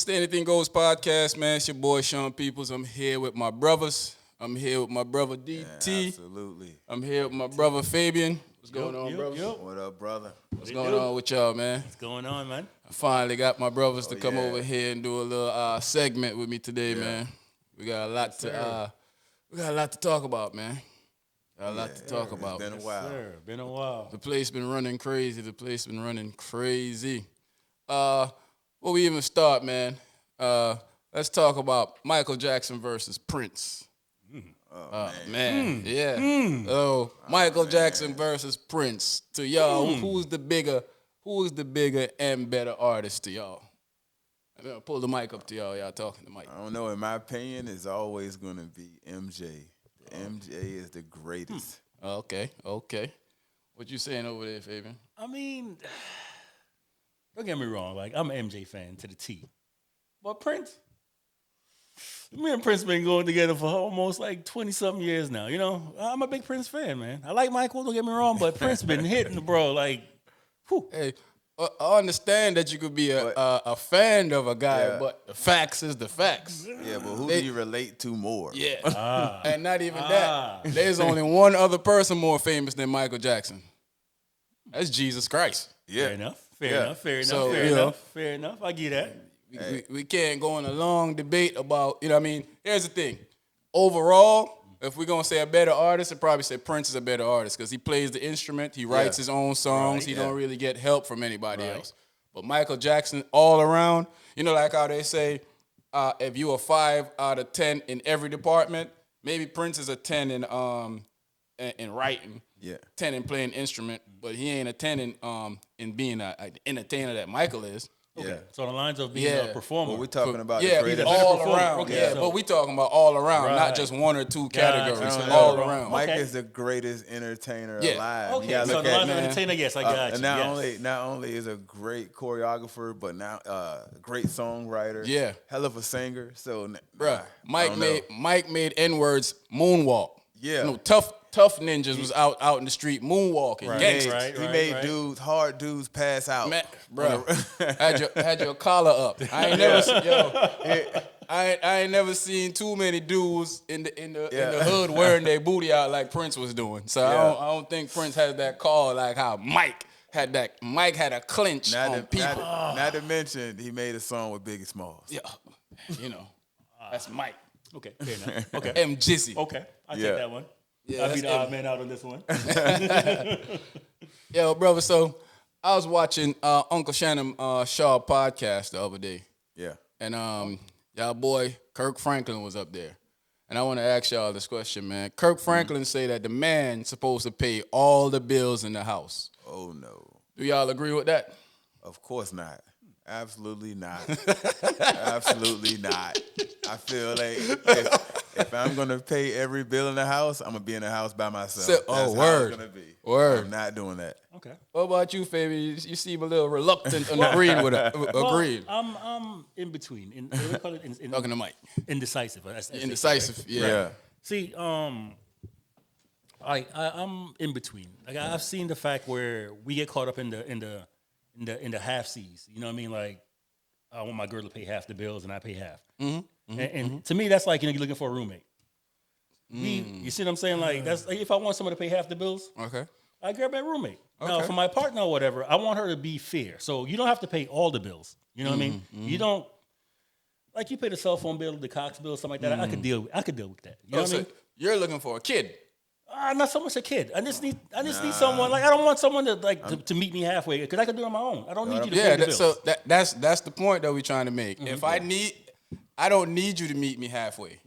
the Anything Goes podcast, man. It's your boy Sean Peoples. I'm here with my brothers. I'm here with my brother DT. Absolutely. I'm here with my brother Fabian. What's going on, brothers? What up, brother? What's going on with y'all, man? What's going on, man? I finally got my brothers to come over here and do a little segment with me today, man. We got a lot to talk about, man. Got a lot to talk about. Been a while. Sir, been a while. The place been running crazy. Before we even start, man, let's talk about Michael Jackson versus Prince. Michael Jackson versus Prince. To y'all, who's the bigger and better artist to y'all? I'm gonna pull the mic up to y'all. Y'all talking to Mike. I don't know. In my opinion, it's always going to be MJ. MJ is the greatest. Okay. What you saying over there, Fabian? I mean, don't get me wrong. Like, I'm an MJ fan to the T. But Prince, me and Prince been going together for almost like 20-something years now. You know, I'm a big Prince fan, man. I like Michael, don't get me wrong, but Prince been hitting, bro. Like, whew. Hey, I understand that you could be a fan of a guy, but the facts is the facts. Yeah, but who do you relate to more? Yeah. And not even that. There's only one other person more famous than Michael Jackson. That's Jesus Christ. Yeah. Fair enough. I get that. We can't go on a long debate about, you know what I mean? Here's the thing. Overall, if we're going to say a better artist, I'd probably say Prince is a better artist because he plays the instrument. He writes his own songs. He don't really get help from anybody else. But Michael Jackson, all around, you know, like how they say, if you are 5 out of 10 in every department, maybe Prince is a 10 in writing, 10 in playing instrument, but he ain't a 10 in being an entertainer that Michael is. Okay. So the lines of being a performer. Well, we're talking about the greatest. all around. Okay, but we're talking about all around, not just one or two categories. All around. Mike is the greatest entertainer alive. Okay, so the lines of entertainer, yes, I got you. And not only is a great choreographer, but now great songwriter. Yeah. Hell of a singer. So, bruh, Mike made N-words moonwalk. Yeah. You know, tough ninjas was out in the street moonwalking. Gangsters. He made dudes, hard dudes pass out. Man, bro, had your collar up. I ain't never seen too many dudes in the hood wearing their booty out like Prince was doing. So I don't think Prince has that call like how Mike had that. Mike had a clinch on people. Not to mention he made a song with Biggie Smalls. Yeah, you know, that's Mike. Okay, fair enough. Okay. M. Jizzy. Okay, I take that one. Yeah, I'll be the odd man out on this one. Yo, brother, so I was watching Uncle Shannon Shaw podcast the other day. Yeah. And y'all boy Kirk Franklin was up there. And I want to ask y'all this question, man. Kirk Franklin say that the man's supposed to pay all the bills in the house. Oh, no. Do y'all agree with that? Of course not. Absolutely not. Absolutely not. I feel like if I'm going to pay every bill in the house, I'm going to be in the house by myself. That's how it's going to be. Word. I'm not doing that. Okay. What about you, Fabi? You seem a little reluctant and agreed with it. Agreed. I'm in between. Talking to Mike. Indecisive. Indecisive, right? yeah. See, I'm in between. Like I've seen the fact where we get caught up in the half C's. You know what I mean? Like I want my girl to pay half the bills and I pay half. And to me, that's like you're looking for a roommate. You see what I'm saying? Like that's like, if I want someone to pay half the bills, I grab that roommate. Now, for my partner or whatever, I want her to be fair. So you don't have to pay all the bills. You know what I mean? You don't like you pay the cell phone bill, the Cox bill, something like that. I could deal with that. You know what I mean? You're looking for a kid. Not so much a kid. I just need someone. Like I don't want someone to meet me halfway because I can do it on my own. I don't need you to pay the bills. So that's the point that we're trying to make. If I don't need you to meet me halfway.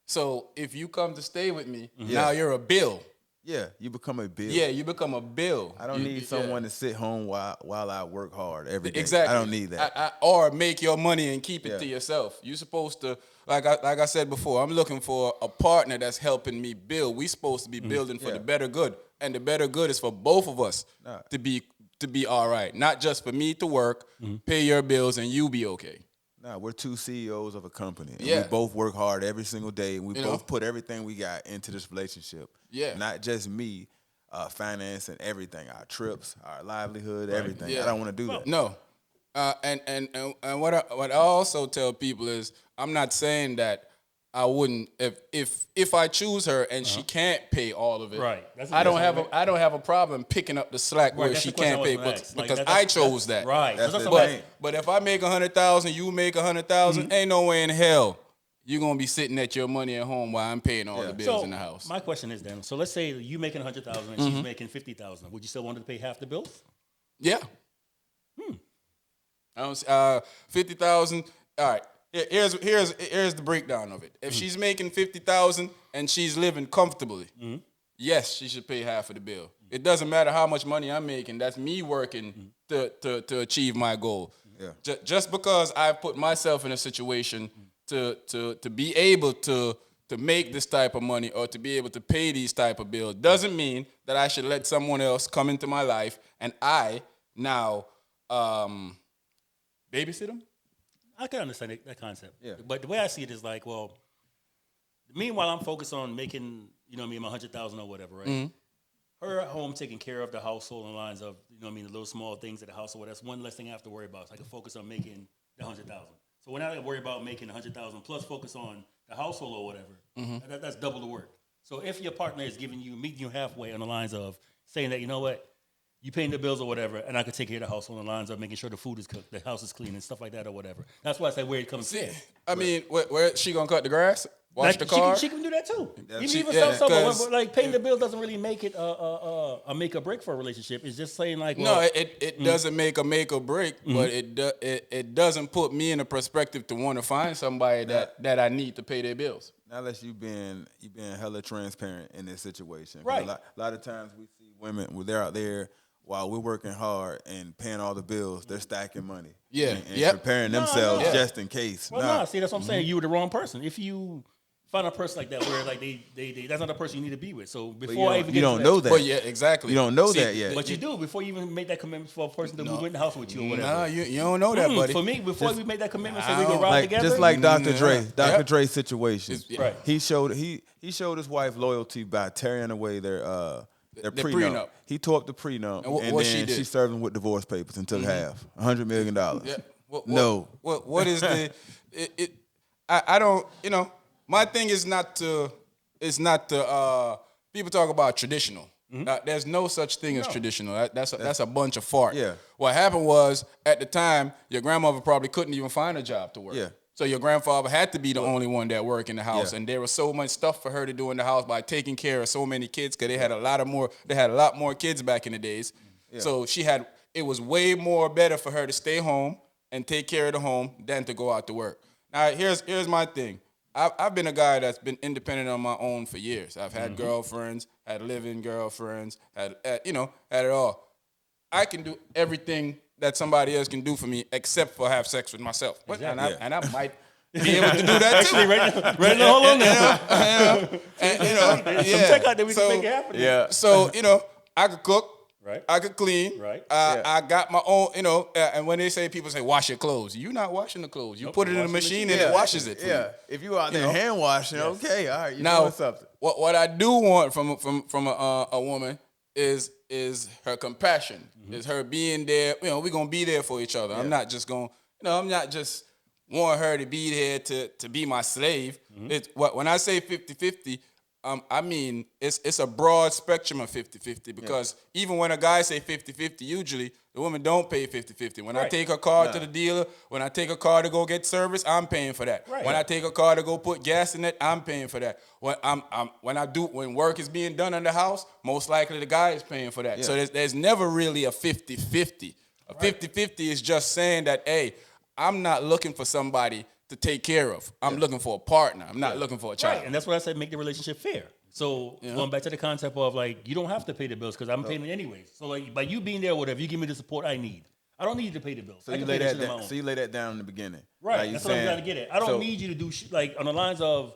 So if you come to stay with me, now you're a bill. Yeah, you become a bill. Yeah, you become a bill. I don't need someone to sit home while I work hard every day. Exactly. I don't need that. Or make your money and keep it to yourself. You're supposed to, like I said before, I'm looking for a partner that's helping me build. We supposed to be building for the better good. And the better good is for both of us to be all right. Not just for me to work, pay your bills, and you be okay. Nah, we're two CEOs of a company. And we both work hard every single day. And we both put everything we got into this relationship. Yeah. Not just me, finance and everything. Our trips, our livelihood, everything. I don't want to do that. No. And what I also tell people is, I'm not saying that I wouldn't if I choose her and she can't pay all of it. Right. I don't have a problem picking up the slack where that's she the question can't I was pay, gonna but ask. Like, because that's- I chose that. Right. That's So the somebody- thing. But if I make 100,000, you make 100,000, ain't no way in hell you're gonna be sitting at your money at home while I'm paying all the bills So in the house. my question is then, so let's say you making 100,000 and she's making 50,000. Would you still want her to pay half the bills? Yeah. I don't 50,000. All right. Here's the breakdown of it. If she's making 50,000 and she's living comfortably, yes, she should pay half of the bill. It doesn't matter how much money I'm making. That's me working to achieve my goal. Yeah. Just because I put myself in a situation to be able to make this type of money or to be able to pay these type of bills doesn't mean that I should let someone else come into my life and I now babysit them. I can understand that concept. Yeah. But the way I see it is like, well, meanwhile I'm focused on making, you know what I mean, my 100,000 or whatever, right? Her at home taking care of the household and lines of, you know what I mean, the little small things at the household. That's one less thing I have to worry about. So I can focus on making the 100,000. So when I worry about making 100,000 plus focus on the household or whatever, that's double the work. So if your partner is giving you, meeting you halfway on the lines of saying that, you know what, you paying the bills or whatever, and I could take care of the house on the lines of making sure the food is cooked, the house is clean, and stuff like that or whatever. That's why I say where it comes in. I mean, where she gonna cut the grass, wash Like, the car? She can do that too. she- Even yeah, some, 'cause- like paying the bill doesn't really make it a make or break for a relationship. It's just saying like, No, well, it doesn't make or break, but it doesn't put me in a perspective to want to find somebody that I need to pay their bills. Not unless you've been hella transparent in this situation. 'Cause Right. A lot of times we see women when they're out there while we're working hard and paying all the bills, they're stacking money. Yeah. And Yep. preparing No, themselves no. just in case. well, no, see, that's what I'm saying. You were the wrong person. If you find a person like that, where like they that's not the person you need to be with. So But before I even you get don't to know that. Well, yeah, exactly. You don't know See, that yet. but you do before you even make that commitment for a person to move in the house with you or whatever. Nah, you don't know that, buddy. For me, before we make that commitment, so I we can don't- ride Like together. just like Dr. Dre, Yeah. Dr. Yep. Dre's situation. Right. He showed his wife loyalty by tearing away their The prenup. prenup. He tore up the prenup, And and what then she did? she served him with divorce papers and took half, $100 million. Yeah. No. What is the? I don't. You know, my thing is not to. It's not to. People talk about traditional. There's no such thing as traditional. That's a bunch of fart. Yeah. What happened was at the time your grandmother probably couldn't even find a job to work. Yeah. So your grandfather had to be the only one that worked in the house, Yeah. and there was so much stuff for her to do in the house by taking care of so many kids because they had a lot more kids back in the days. Yeah. So it was way more better for her to stay home and take care of the home than to go out to work. Now here's my thing. I've been a guy that's been independent on my own for years. I've had girlfriends, had live-in girlfriends, had it all. I can do everything that somebody else can do for me except for have sex with myself. And I might be able to do that too. Actually, right now, hold on now. And, Some tech out there we can make it happen. Yeah. So, I could cook. Right. I could clean. Right. I got my own, and when people say wash your clothes, you're not washing the clothes. You put it in the machine and it washes it for you. Yeah. If you out there hand washing, okay, all right, you're Now, doing something. what I do want from a woman is her compassion, is her being there. We're gonna be there for each other. I'm not just going. I'm not just want her to be there to be my slave. It's when I say 50-50. I mean, it's a broad spectrum of 50-50 because even when a guy say 50-50, usually the woman don't pay 50-50. When I take a car to the dealer, when I take a car to go get service, I'm paying for that. Right. When I take a car to go put gas in it, I'm paying for that. When work is being done in the house, most likely the guy is paying for that. Yeah. So there's never really a 50-50. A 50-50 is just saying that, hey, I'm not looking for somebody to take care of. I'm looking for a partner. I'm not looking for a child. Right, and that's what I said, make the relationship fair. So going back to the concept of like, you don't have to pay the bills because I'm paying it anyways. So like by you being there, or whatever, you give me the support I need. I don't need you to pay the bills. So I you can lay pay that shit on my down. own. So you lay that down in the beginning. Right, Like you that's what I'm saying. trying to get at. I don't need you to do shit like on the lines of,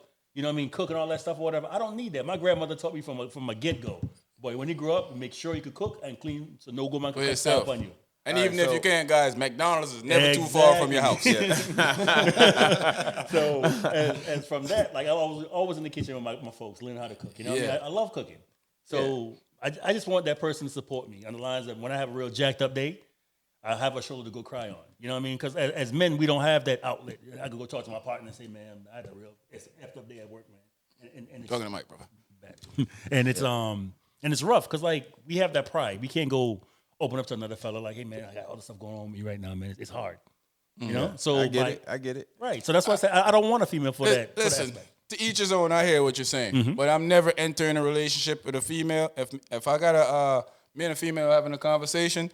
cook and all that stuff or whatever. I don't need that. My grandmother taught me from a get-go. Boy, when you grow up, make sure you can cook and clean so no good man can yourself. up on you. And All even right, if so- you can, guys, McDonald's is never too far from your house. So as from that, like I was always in the kitchen with my folks, learning how to cook. I love cooking. So I just want that person to support me on the lines of when I have a real jacked up day, I have a shoulder to go cry on. You know what I mean? Because as men, we don't have that outlet. I could go talk to my partner and say, "Man, I had a real effed up day at work, man." And Talking to Mike, brother. and it's rough because like we have that pride. We can't go open up to another fella like, "Hey, man, I got all this stuff going on with me right now, man. It's hard." You know? So I get it. Right. So that's why I say I don't want a female for that. Listen, for that aspect. to each his own. I hear what you're saying, but I'm never entering a relationship with a female. If I got me and a female having a conversation,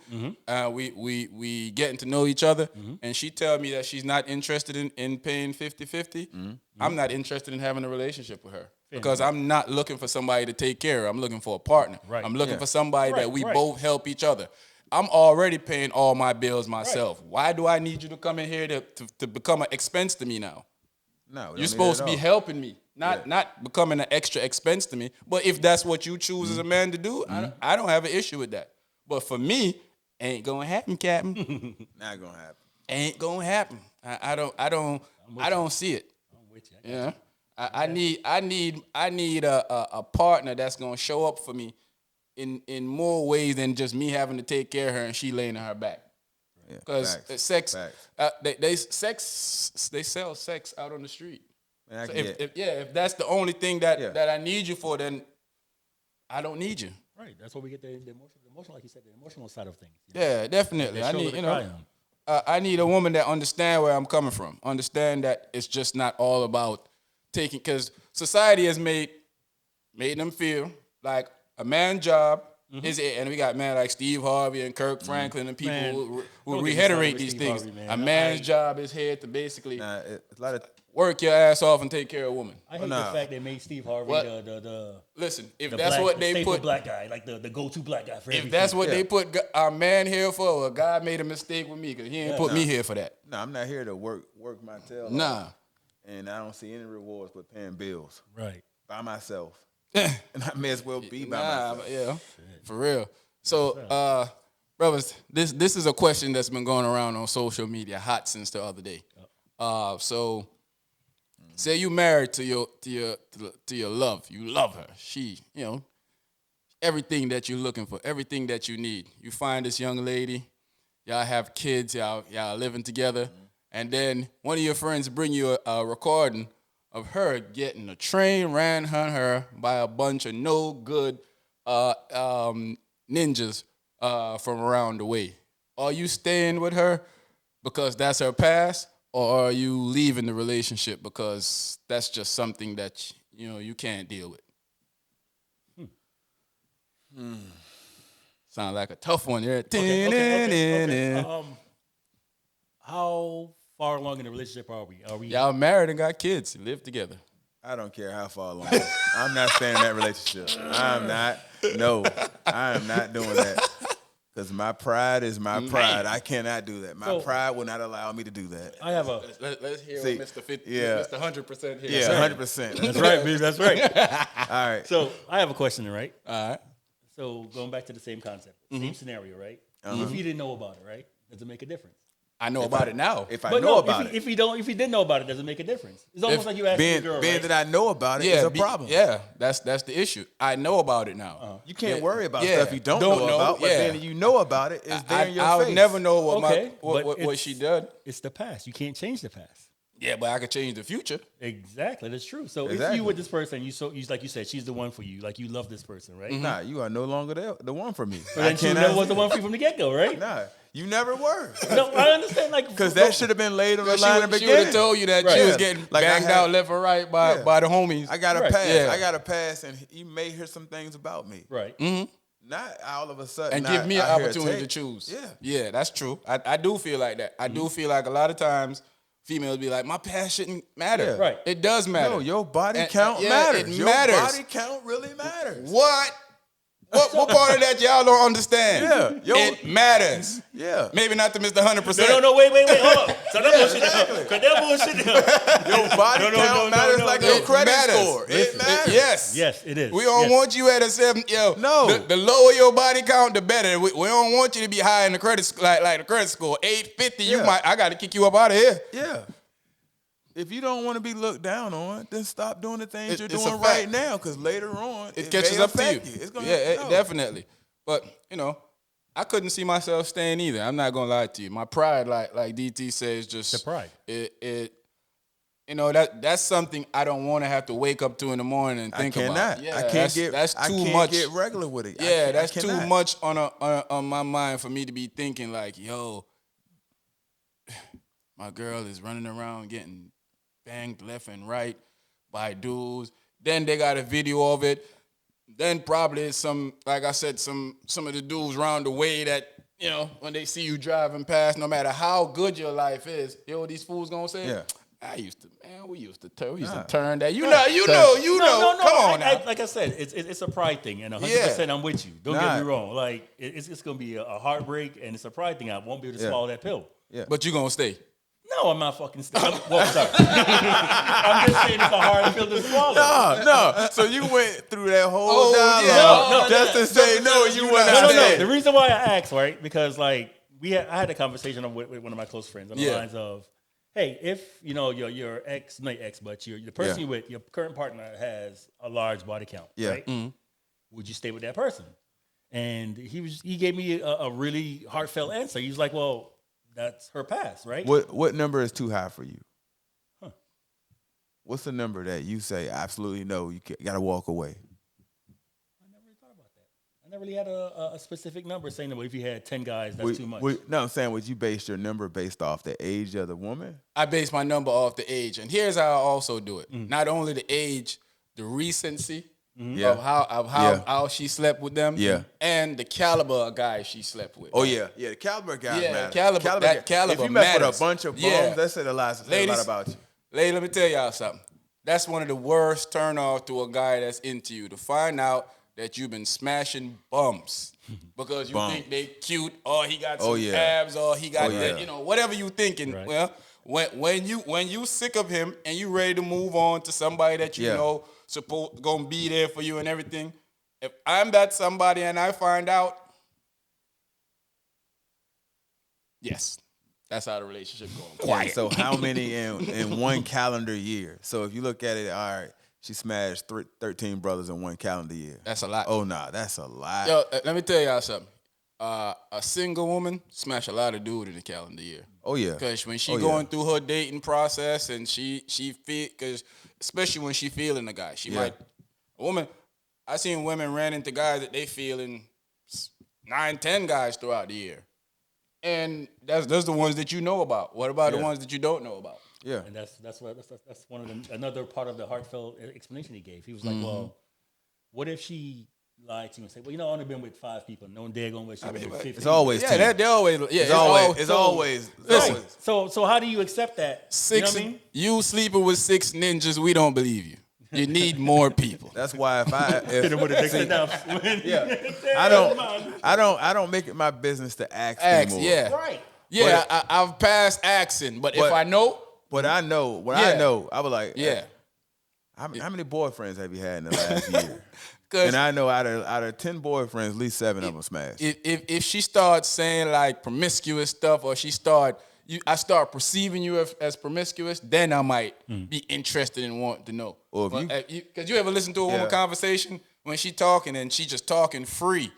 we getting to know each other, and she tell me that she's not interested in paying 50-50, I'm not interested in having a relationship with her. Because I'm not looking for somebody to take care of. I'm looking for a partner. Right. I'm looking for somebody that we both help each other. I'm already paying all my bills myself. Right. Why do I need you to come in here to become an expense to me now? No, you're supposed to be helping me, not becoming an extra expense to me. But if that's what you choose as a man to do, I don't have an issue with that. But for me, ain't gonna happen, Captain. Not gonna happen. Ain't gonna happen. I don't see it. I'm with you. Yeah. I need a partner that's gonna show up for me in more ways than just me having to take care of her and she laying on her back. Because sex, they sell sex out on the street. So if that's the only thing that I need you for, then I don't need you. Right. That's where we get the emotional, like you said, the emotional side of things. You know? Yeah, definitely. I need a woman that understand where I'm coming from. Understand that it's just not all about taking, because society has made them feel like a man's job is it, and we got men like Steve Harvey and Kirk Franklin and people who reiterate these things. Harvey, a man's job is here to basically work your ass off and take care of a woman. I hate the fact they made Steve Harvey listen, if that's what they put black guy, like the go-to black guy for everything. If that's what they put our man here for, well, God made a mistake with me because he ain't put me here for that. No, I'm not here to work my tail off. And I don't see any rewards but paying bills. Right. By myself. And I may as well be by myself. Yeah, for real. So, brothers, this is a question that's been going around on social media, hot since the other day. So, say you married to your love. You love her. She, everything that you're looking for, everything that you need. You find this young lady. Y'all have kids. Y'all living together. And then one of your friends bring you a recording of her getting a train ran on her by a bunch of no good ninjas from around the way. Are you staying with her because that's her past, or are you leaving the relationship because that's just something that you can't deal with? Sound like a tough one here. Okay. How far along in the relationship are we? Y'all married and got kids. You live together. I don't care how far along. I'm not staying in that relationship. I am not doing that. Because my pride is my pride. I cannot do that. My pride will not allow me to do that. I have a... Let's hear what Mr. 50, Mr. 100% here. Yeah, 100%. That's right, baby. That's right. All right. So I have a question, right? All right. So going back to the same concept, same scenario, right? If you didn't know about it, right? Does it make a difference? I know about it now. If I know about it. If you didn't know about it, does it make a difference? It's almost like you asked a girl, being right? that I know about it is a problem. Yeah, that's the issue. I know about it now. You can't worry about stuff you don't know about, but then you know about it, it's there in your face. I would never know what she did. It's the past. You can't change the past. Yeah, but I could change the future. Exactly, that's true. So if you with this person, you like you said, she's the one for you. Like you love this person, right? Nah, you are no longer the one for me. So then she never was the one for you from the get go, right? Nah, you never were. No, I understand. Like because that should have been laid on the line in the beginning. She would have told you that she was getting banged out left or right by the homies. I got a pass. Yeah. I got a pass, and you may hear some things about me. Right. Mm-hmm. Not all of a sudden. And give me an opportunity to choose. Yeah, that's true. I do feel like that. I do feel like a lot of times females be like, my past shouldn't matter. Yeah. Right. It does matter. No, your body count matters. It matters. Your body count really matters. What part of that y'all don't understand? Yeah. It matters. Yeah. Maybe not to Mr. 100%. No, wait, hold on. So that bullshit down. Cut that bullshit down. Your body count matters like your credit score. It matters. Yes, it is. We don't want you at a 7. No. The lower your body count, the better. We don't want you to be high in the credit, like the credit score. 850, I got to kick you up out of here. Yeah. If you don't want to be looked down on, then stop doing the things you're doing right now. Because later on, it catches up to you. It's gonna definitely. But I couldn't see myself staying either. I'm not gonna lie to you. My pride, like DT says, just The pride. It you know, that's something I don't want to have to wake up to in the morning and think about. Yeah, that's too much. Get regular with it. Yeah, that's too much on my mind for me to be thinking like, yo, my girl is running around getting banged left and right by dudes. Then they got a video of it. Then probably some, like I said, some of the dudes around the way that, you know, when they see you driving past, no matter how good your life is, you know what these fools gonna say? Yeah. We used to turn that. You know. Come on now. Like I said, it's a pride thing, and 100% I'm with you. Don't get me wrong. Like it's gonna be a heartbreak, and it's a pride thing. I won't be able to swallow that pill. Yeah. But you gonna stay. No, I'm not fucking staying. Well, sorry. I'm just saying it's a hard pill to swallow. No. So you went through that whole dialogue just to say no. You were not staying. The reason why I asked, right? Because like I had a conversation with one of my close friends on the lines of, hey, if you know your ex, not ex, but the person you with, your current partner has a large body count, right? Mm-hmm. Would you stay with that person? And he gave me a really heartfelt answer. He was like, well, that's her past, right? What number is too high for you? Huh. What's the number that you say absolutely no, you got to walk away? I never really thought about that. I never really had a specific number saying that if you had 10 guys, that's too much. No, I'm saying, would you base your number based off the age of the woman? I base my number off the age. And here's how I also do it. Mm. Not only the age, the recency of how she slept with them, and the caliber of guys she slept with. Oh yeah, the caliber of guys matters. Caliber if you mess matters. with a bunch of bums, that said a lot about you. Ladies, let me tell y'all something. That's one of the worst turn-offs to a guy that's into you, to find out that you've been smashing bums because you think they cute, or he got some abs, or he got that, you know, whatever you thinking. Right. Well, when you sick of him and you ready to move on to somebody that you know gonna be there for you and everything. If I'm that somebody and I find out, yes, that's how the relationship going. Quiet. So how many in one calendar year? So if you look at it, all right, she smashed 13 brothers in one calendar year. That's a lot. Oh nah, that's a lot. Yo, let me tell y'all something. A single woman smash a lot of dude in a calendar year. Oh yeah. Because when she going through her dating process and she feel, because especially when she feeling a guy, I seen women ran into guys that they feeling 9, 10 guys throughout the year. And that's the ones that you know about. What about the ones that you don't know about? Yeah. And that's one of another part of the heartfelt explanation he gave. He was like, well, what if she lied to you and say, well, you know, I've only been with 5 people. No day going with 15. It's always it's always. Listen. So how do you accept that? 6, you know what I mean? You sleeping with 6 ninjas, we don't believe you. You need more people. That's why I don't make it my business to ask anymore. Yeah. Right. Yeah, I've passed asking, but if I know. But I know, I know, I was like, yeah. How many boyfriends have you had in the last year? And I know out of 10 boyfriends, at least 7 of them smashed. If she starts saying like promiscuous stuff, or I start perceiving you as promiscuous, then I might be interested in wanting to know. Or because you ever listen to a woman conversation when she talking and she just talking free,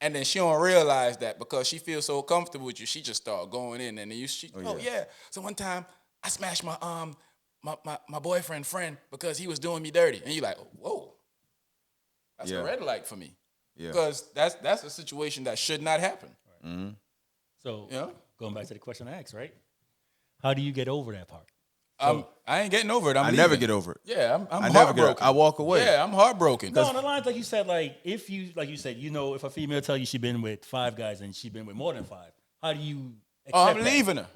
and then she don't realize that because she feels so comfortable with you, she just start going in, and then so one time I smashed my boyfriend friend because he was doing me dirty, and you're like, whoa. That's a red light for me. Yeah. Because that's a situation that should not happen. Right. Mm-hmm. So going back to the question I asked, right? How do you get over that part? I ain't getting over it. I never get over it. Yeah, I'm heartbroken. I walk away. Yeah, I'm heartbroken. No, on the lines like you said, like if you, like you said, you know, if a female tell you she been with 5 guys and she been with more than 5, how do you accept I'm leaving her.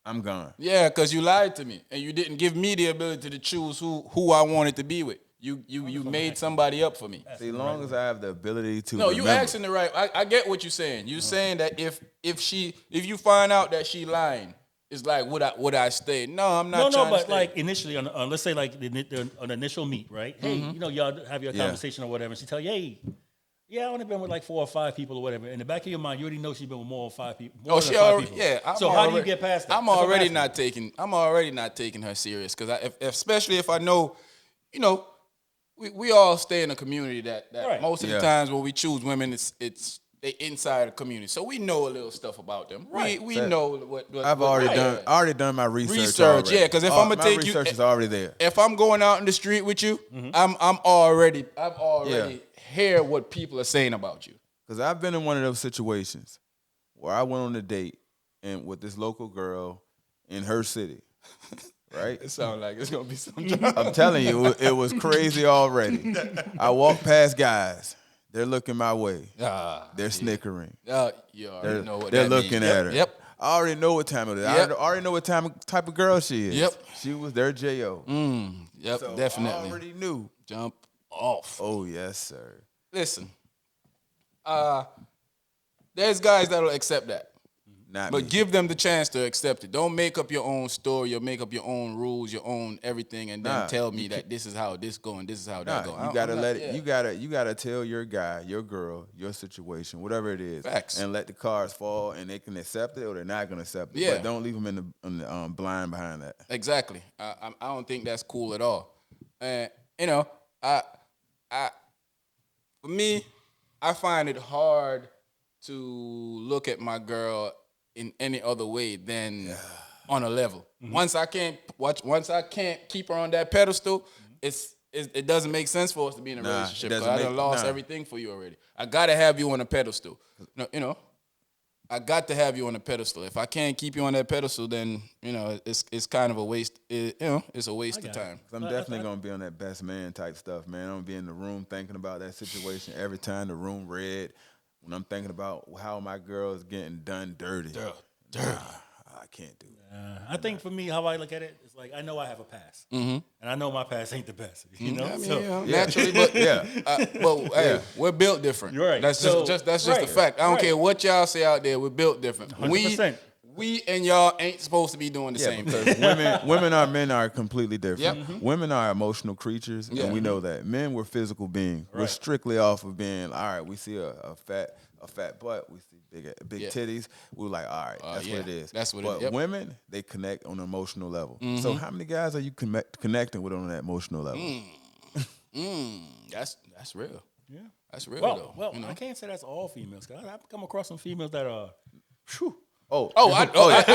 I'm gone. Yeah, because you lied to me and you didn't give me the ability to choose who I wanted to be with. You made somebody up for me. See, as long as I have the ability to. No, you asking the right. I get what you're saying. You're saying that if you find out that she lying, it's like would I stay? No, I'm not. No, but like initially, let's say like an initial meet, right? Hey, you know, y'all have your conversation or whatever. And she tell you, hey, I only been with like 4 or 5 people or whatever. In the back of your mind, you already know she's been with more than 5 people. So how do you get past that? I'm already not taking her serious because especially if I know, you know. We all stay in a community that most of the times when we choose women, it's they inside the community, so we know a little stuff about them. Right. We know what I've already done my research. Yeah, because if I'm gonna take you, my research is already there. if I'm going out in the street with you, I've already hear what people are saying about you. Because I've been in one of those situations where I went on a date and with this local girl in her city, right? It sounds like it's gonna be some. I'm telling you, it was crazy already. I walked past guys. They're looking my way. They're snickering. You already know what they're that looking means. at her. Yep. I already know what time it is. Yep. I already know what type of girl she is. Yep. She was their J.O. Yep, So definitely. I already knew. Jump off. Oh, yes, sir. Listen, there's guys that'll accept that. Not But me. give them the chance to accept it. Don't make up your own story or make up your own rules, your own everything, and then tell me that this is how this going, this is how that going. You gotta let it. You gotta tell your guy, your girl, your situation, whatever it is, Facts. and let the cards fall, and they can accept it or they're not gonna accept it. Yeah. But don't leave them in the blind behind that. Exactly. I don't think that's cool at all. And for me, I find it hard to look at my girl in any other way than on a level. Once I can't keep her on that pedestal, it doesn't make sense for us to be in a relationship. 'Cause I done lost everything for you already. I gotta have you on a pedestal. I got to have you on a pedestal. If I can't keep you on that pedestal, then it's kind of a waste. It's a waste of time. I'm definitely gonna be on that best man type stuff, man. I'm gonna be in the room thinking about that situation every time the room red. When I'm thinking about how my girl is getting done dirty. I can't do it. I think for me, how I look at it is like I know I have a past, and I know my past ain't the best. Naturally, but hey, we're built different. You're right. That's just a fact. I don't care what y'all say out there. We're built different. 100%. We and y'all ain't supposed to be doing the same thing. Because men are completely different. Yep. Women are emotional creatures, and we know that. Men were physical beings. We're strictly off of being, all right, we see a fat butt, we see big titties. We're like, all right, that's what it is. That's what but it is. women, they connect on an emotional level. So how many guys are you connecting with on that emotional level? That's real. Yeah, that's real though. Well, I can't say that's all females. Cause I've come across some females that are, I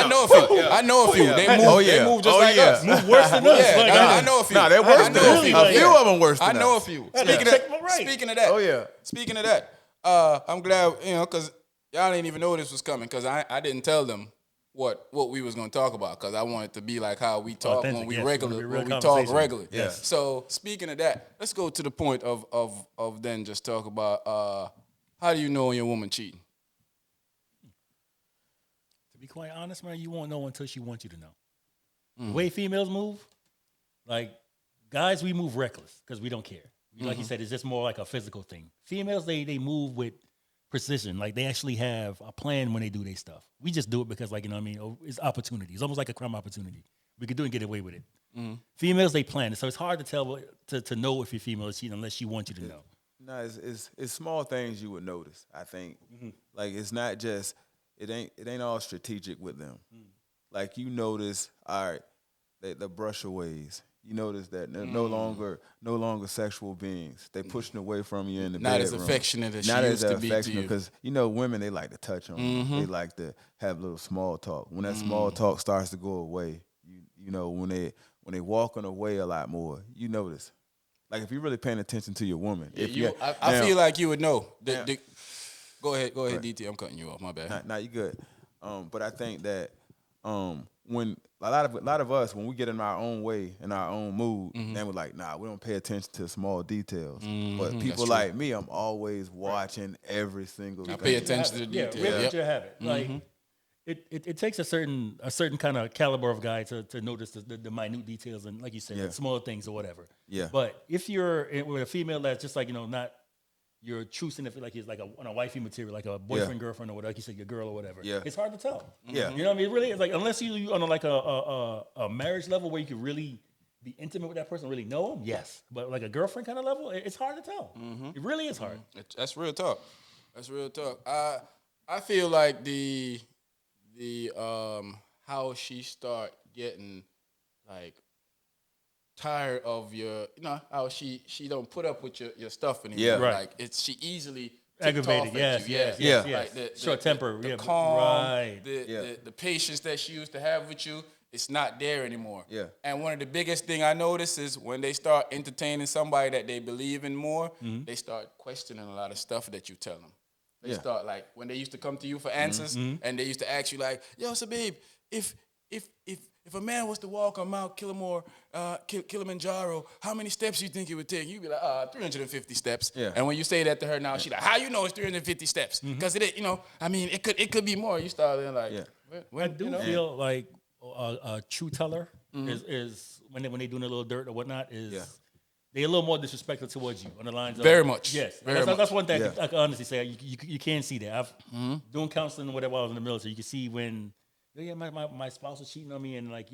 know a few. I know a few. They move just like us. move worse than us. I know a few. Nah, they're worse than us. A few of them worse than us. I know a few. Speaking of that. Speaking of that, I'm glad, because y'all didn't even know this was coming because I didn't tell them what we was going to talk about because I wanted to be like how we talk when we talk regularly. Yes. So speaking of that, let's go to the point of then just talk about how do you know when your woman cheating? To be quite honest, man, you won't know until she wants you to know. The way females move, like guys, we move reckless because we don't care. Like you said, it's just more like a physical thing. Females, they move with precision. Like they actually have a plan when they do their stuff. We just do it because, like, it's opportunity. It's almost like a crime opportunity. We could do it and get away with it. Females, they plan. So it's hard to tell to know if your female is cheating unless she wants you to know. No, it's small things you would notice. I think like it's not just it ain't all strategic with them. Like you notice, all right, the brushaways. You notice that they're no longer sexual beings. They pushing away from you in the Not bedroom. as affectionate as she used to be to you. Because women, they like to touch on you. They like to have a little small talk. When that small talk starts to go away, when they walking away a lot more, you notice. Like if you're really paying attention to your woman. I feel like you would know. Go ahead, DT. I'm cutting you off. My bad. Nah, you good. But I think that when a lot of us, when we get in our own way, in our own mood, then we're like, nah, we don't pay attention to small details. But people like me, I'm always watching every single thing. I pay attention to the details. Yeah, we have to have it. Like it takes a certain kind of caliber of guy to notice the minute details and, like you said, the small things or whatever. Yeah. But if you're with a female that's just like not your true significant, like it's like on a wifey material, like a boyfriend, girlfriend, or whatever, like you said, your girl or whatever. Yeah. It's hard to tell. Yeah. You know what I mean? It really is like unless you on a marriage level where you can really be intimate with that person, really know them. Yes, but like a girlfriend kind of level, it's hard to tell. It really is hard. That's real talk. That's real talk. I feel like the how she start getting like tired of your, how she don't put up with your stuff anymore. Yeah. Right. Like she easily Aggravated, yes. Like short temper, the yeah, calm, right. the patience that she used to have with you, it's not there anymore. Yeah. And one of the biggest thing I notice is when they start entertaining somebody that they believe in more, they start questioning a lot of stuff that you tell them. They start like when they used to come to you for answers, and they used to ask you like, "Yo, so babe, if a man was to walk on Mount Kilimanjaro, how many steps do you think it would take?" You'd be like, 350 steps. Yeah. And when you say that to her now, she's like, "How you know it's 350 steps? Because it could be more." You start like, I do feel like a true teller is when they doing a little dirt or whatnot is they're a little more disrespectful towards you on the lines of Very much. Yes, Very that's much. one thing I can honestly say. You can see that. I've doing counseling or whatever. I was in the military. You can see when my spouse was cheating on me and like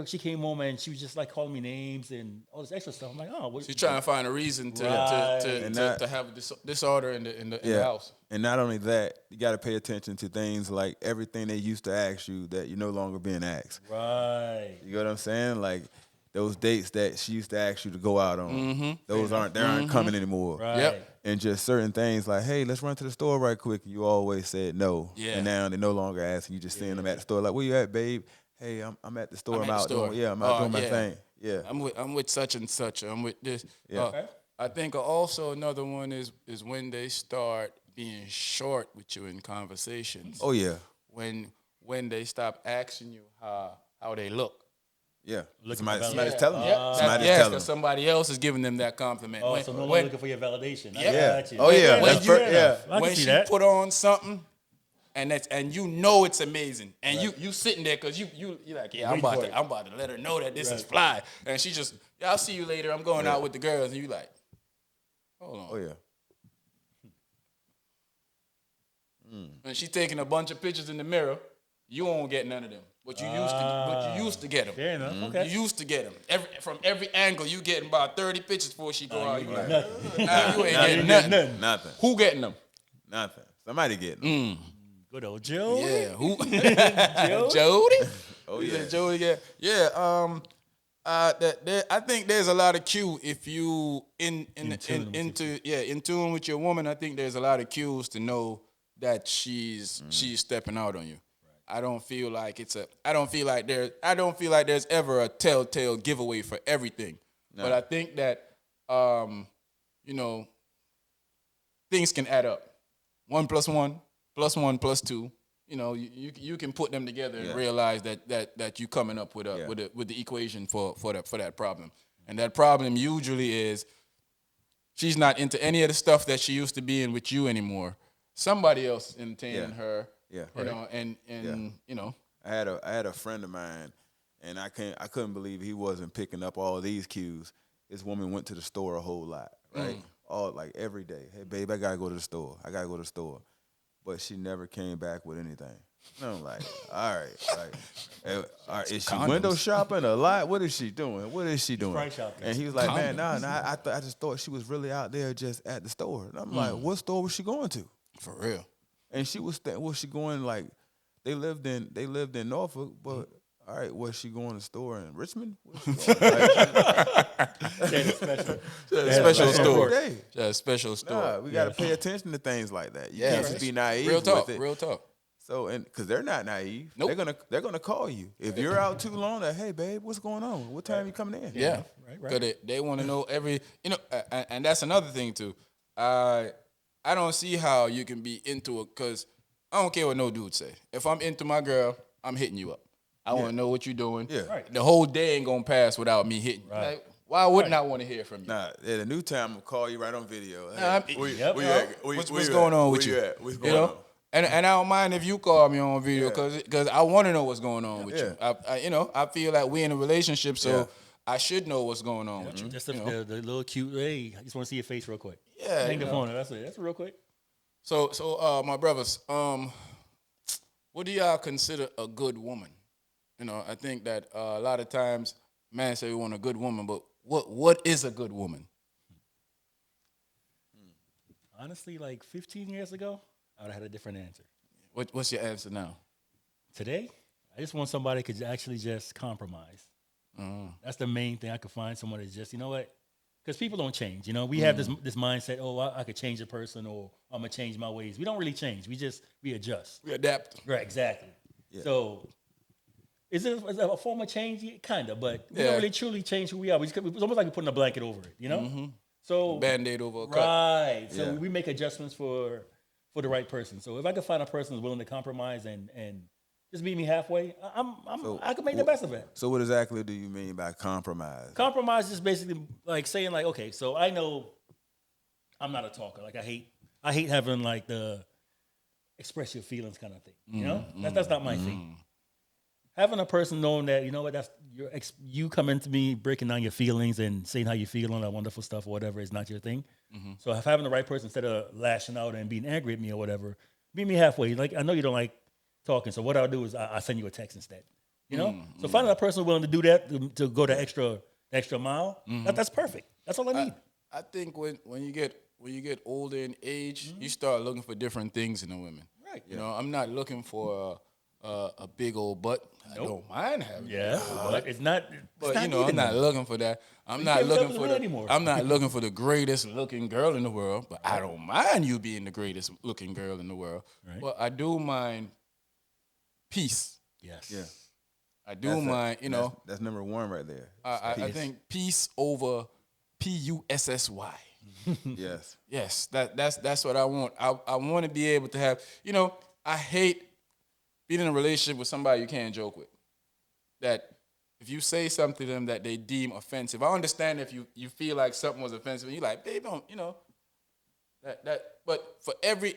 she came home and she was just like calling me names and all this extra stuff. I'm like, oh, she's trying to find a reason to have disorder in the house. And not only that, you got to pay attention to things like everything they used to ask you that you're no longer being asked. Right. You know what I'm saying? Like those dates that she used to ask you to go out on, those aren't coming anymore. Right. Yep. And just certain things like, hey, let's run to the store right quick. You always said no. Yeah. And now they're no longer asking. You just seeing them at the store. Like, where you at, babe? Hey, I'm at the store. I'm out doing my thing. Yeah. I'm with such and such. I'm with this. Yeah. I think also another one is when they start being short with you in conversations. Oh yeah. When they stop asking you how they look. Yeah. Looking Somebody's for telling you. Somebody's telling them. Because somebody else is giving them that compliment. Oh, so no one looking for your validation. Yeah. I got you. Oh yeah. When she put on something, and you know it's amazing, and you sitting there because you like, yeah, I'm about to let her know that this is fly, and she just, I'll see you later. I'm going out with the girls, and you like, hold on. Oh yeah. And she taking a bunch of pictures in the mirror. You won't get none of them. But you used to get them. Fair enough. Okay. You used to get them. From every angle, you getting about 30 pictures before she go out. You like, nothing. you ain't getting nothing. Nothing. Who getting them? Nothing. Somebody getting them. Good old Joe. Yeah. Who? Jody? Oh yeah. Jody. Yeah. Yeah. I think there's a lot of cue if you in tune with your woman. I think there's a lot of cues to know that she's stepping out on you. I don't feel like there's ever a telltale giveaway for everything. No. But I think that things can add up. 1 + 1 + 1 + 2. You can put them together and realize that you coming up with the equation for that problem. And that problem usually is she's not into any of the stuff that she used to be in with you anymore. Somebody else is entertaining her. Yeah. I had a friend of mine, and I couldn't believe he wasn't picking up all these cues. This woman went to the store a whole lot, right? All like every day. Hey babe, I gotta go to the store. But she never came back with anything. And I'm like, all right, is she window shopping a lot? What is she doing? Price shopping. And he was like, man, nah, I just thought she was really out there just at the store. And I'm like, what store was she going to? For real. And she was she going like they lived in Norfolk, but all right, was she going to the store in Richmond? Special store. Special store. Nah, we got to pay attention to things like that. You can't just be naive with it. Real talk. So, and because they're not naive, nope. They're gonna call you if you're out too long. Like, hey, babe, what's going on? What time you coming in? Yeah, right. Because they want to know and that's another thing too. I don't see how you can be into it because I don't care what no dude say. If I'm into my girl, I'm hitting you up. I want to know what you're doing. Yeah. Right. The whole day ain't gonna pass without me hitting you. Right. Like, why wouldn't I want to hear from you? Nah, at a new time, I'm gonna call you right on video. Hey, what's going on with you? What's going on? And I don't mind if you call me on video because I want to know what's going on with you. I feel like we in a relationship, so I should know what's going on with you. Just the little cute, hey, I just want to see your face real quick. Yeah. Hang the phone. That's it. That's real quick. So my brothers, what do y'all consider a good woman? I think that a lot of times men say we want a good woman, but what is a good woman? Honestly, like 15 years ago, I would have had a different answer. What's your answer now? Today, I just want somebody who could actually just compromise. That's the main thing. I could find someone that's just, you know what? because people don't change. You know, we have this mindset. Oh, I could change a person, or I'm gonna change my ways. We don't really change. We adjust. We adapt. Right. Exactly. Yeah. So, is it a form of change? Yeah, kind of, but we Yeah. don't really truly change who we are. It's almost like we're putting a blanket over it. You know. So Band-aid over a cut. right. So Yeah. we make adjustments for the right person. So if I could find a person who's willing to compromise and just meet me halfway, I could make the best of it. So what exactly do you mean by compromise? Compromise is basically like saying like, okay, so I know I'm not a talker. Like I hate having like the express your feelings kind of thing. You know, that's not my thing. Having a person knowing that, you know what, that's you coming to me breaking down your feelings and saying how you feel and that wonderful stuff or whatever is not your thing. So if having the right person, instead of lashing out and being angry at me or whatever, meet me halfway. Like I know you don't like talking, so what I'll do is I send you a text instead. You know, so finding a person willing to do that to go the extra mile, that's perfect. That's all I need. I think when you get older in age, you start looking for different things in a woman. Right. You know, I'm not looking for a big old butt. I don't mind having. Yeah, but it's not. But you know, I'm not looking for that. I'm not can't looking tell for the the. anymore. I'm not looking for the greatest looking girl in the world. But I don't mind you being the greatest looking girl in the world. Right. But I do mind peace. Yes. Yeah. I do mind. You know, That's number one right there. I think peace over PUSSY. Yes. Yes, that's what I want. I want to be able to have. You know, I hate being in a relationship with somebody you can't joke with. That if you say something to them that they deem offensive, I understand if you feel like something was offensive, and you're like, babe, don't, you know, that. But for every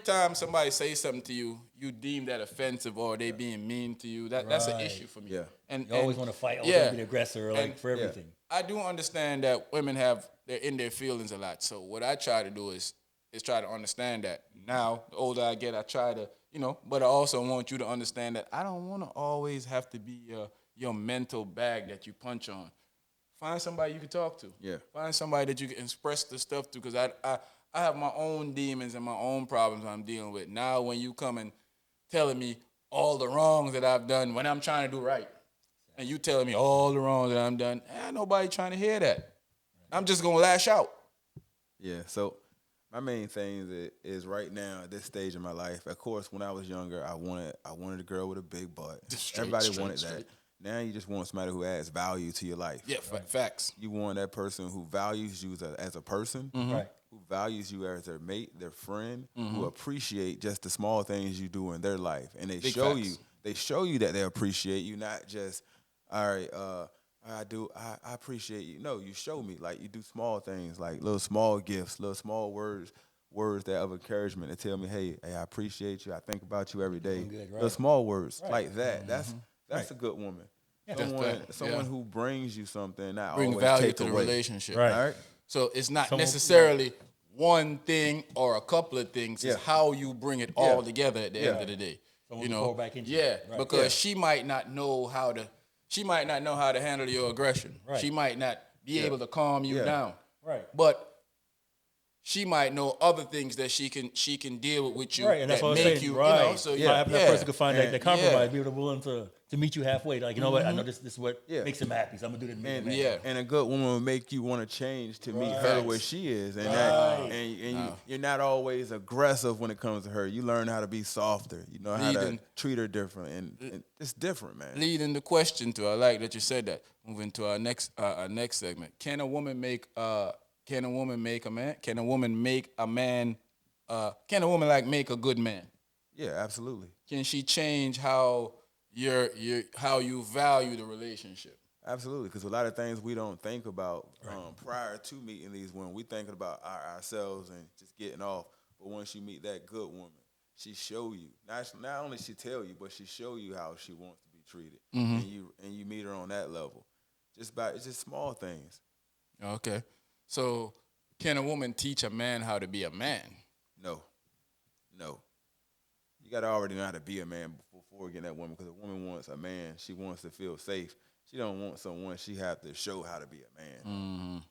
time somebody says something to you, you deem that offensive or they being mean to you. That's an Right. issue for me. Yeah. And You always want to fight, always yeah. want to be the aggressor, like And- for everything. I do understand that women they're in their feelings a lot. So what I try to do is try to understand that. Now, the older I get, I try to, you know, but I also want you to understand that I don't want to always have to be your mental bag that you punch on. Find somebody you can talk to. Yeah. Find somebody that you can express the stuff to, because I have my own demons and my own problems I'm dealing with. Now, when you come and telling me all the wrongs that I've done when I'm trying to do right, and you telling me all the wrongs that I'm done, ain't nobody trying to hear that. I'm just gonna lash out. Yeah. So my main thing is right now at this stage in my life. Of course, when I was younger, I wanted a girl with a big butt. Everybody wanted that. Now you just want somebody who adds value to your life. Yeah, facts. You want that person who values you as a person, Right. who values you as their mate, their friend, who appreciate just the small things you do in their life, and they Big show facts. you. They show you that they appreciate you, not just, all right, I appreciate you. No, you show me, like you do small things, like little small gifts, little small words that of encouragement to tell me, hey, I appreciate you. I think about you every day. good, right. Little small words like that. That's a good woman. Just Someone who brings you something, not Bring always value take to the away. relationship. Right. All right. So it's not Someone- necessarily one thing or a couple of things. It's Yeah. how you bring it all together at the end of the day. Someone You to know, pour back into. yeah, Right. because she might not know how to. She might not know how to handle your aggression. Right. She might not be able to calm you Yeah. down. Right. But she might know other things that she can deal with you Right, and that's that what I'm make saying. you, Right. you know. So So having that person could find that compromise, yeah. be willing to meet you halfway. Like, you know what? I know this is what Yeah. makes him happy. So I'm gonna do this. To make him happy. yeah. And a good woman will make you want to change to meet her Facts. where she is, and you're not always aggressive when it comes to her. You learn how to be softer. You know how Leading. to treat her different, and it's different, man. Leading the question to, I like that you said that. Moving to our next segment. Can a woman make a man? Can a woman make a man? Can a woman make a good man? Yeah, absolutely, Can she change how how you value the relationship? absolutely. Because a lot of things we don't think about prior to meeting these women. We thinking about ourselves and just getting off. But once you meet that good woman, she show you. Not only she tell you, but she show you how she wants to be treated, and you meet her on that level. It's just small things. Okay, so can a woman teach a man how to be a man? No. You got to already know how to be a man before getting that woman. Because a woman wants a man, she wants to feel safe. She don't want someone she have to show how to be a man.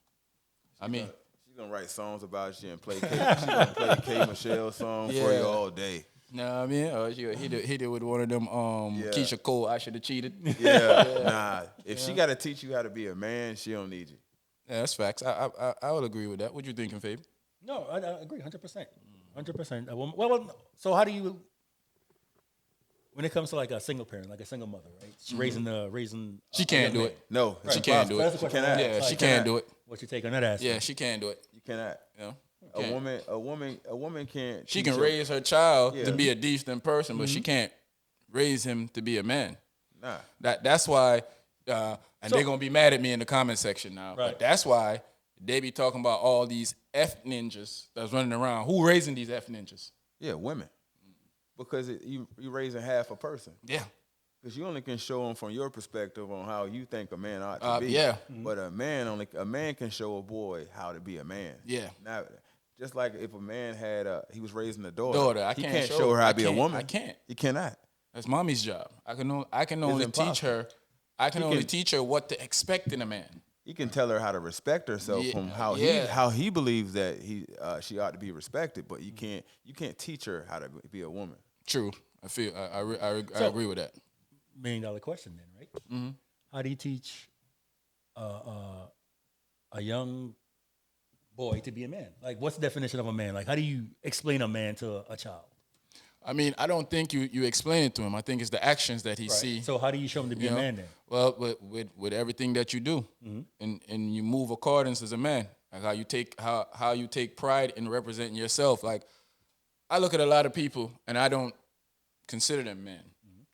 She's gonna write songs about you and play K. She's gonna play K. Michelle song for you all day. Know what I mean? Or he did with one of them Keisha Cole, I should have cheated. Yeah, nah. If she got to teach you how to be a man, she don't need you. Yeah, that's facts. I would agree with that. What you thinking, Fabe? No, I agree, 100%, 100%. Well, so how do you, when it comes to like a single parent, like a single mother, right? She's raising. She A can't young do man. it. No, She can't do That's it. the question. cannot. Yeah, Like, she can't do it. what's your take on that aspect? Yeah, she can't do it. you cannot. You know, A can't. woman can't. She teach can a- raise her child Yeah. to be a decent person, but she can't raise him to be a man. Nah. That's why, and So- they're gonna be mad at me in the comment section now. Right. But that's why they be talking about all these F ninjas that's running around. Who raising these F ninjas? Yeah, women. Because you raising half a person. Yeah. Because you only can show them from your perspective on how you think a man ought to be. Yeah. But a man can show a boy how to be a man. Yeah. Now, just like if a man he was raising a daughter. Daughter, I he can't can't show show her how I to be a can't- woman. I can't. He cannot. That's mommy's job. I can only teach impossible. her. I can only can- teach her what to expect in a man. He can tell her how to respect herself Yeah, from how he believes that she ought to be respected. But you can't teach her how to be a woman. True. I feel I So- agree with that. $1 million question then, right? Mm-hmm. How do you teach a young boy to be a man? Like, what's the definition of a man? Like, how do you explain a man to a child? I mean, I don't think you explain it to him. I think it's the actions that he see. So how do you show him to be you a know? man then? Well, with everything that you do, and you move accordance as a man, like how you take pride in representing yourself. Like, I look at a lot of people and I don't consider them men.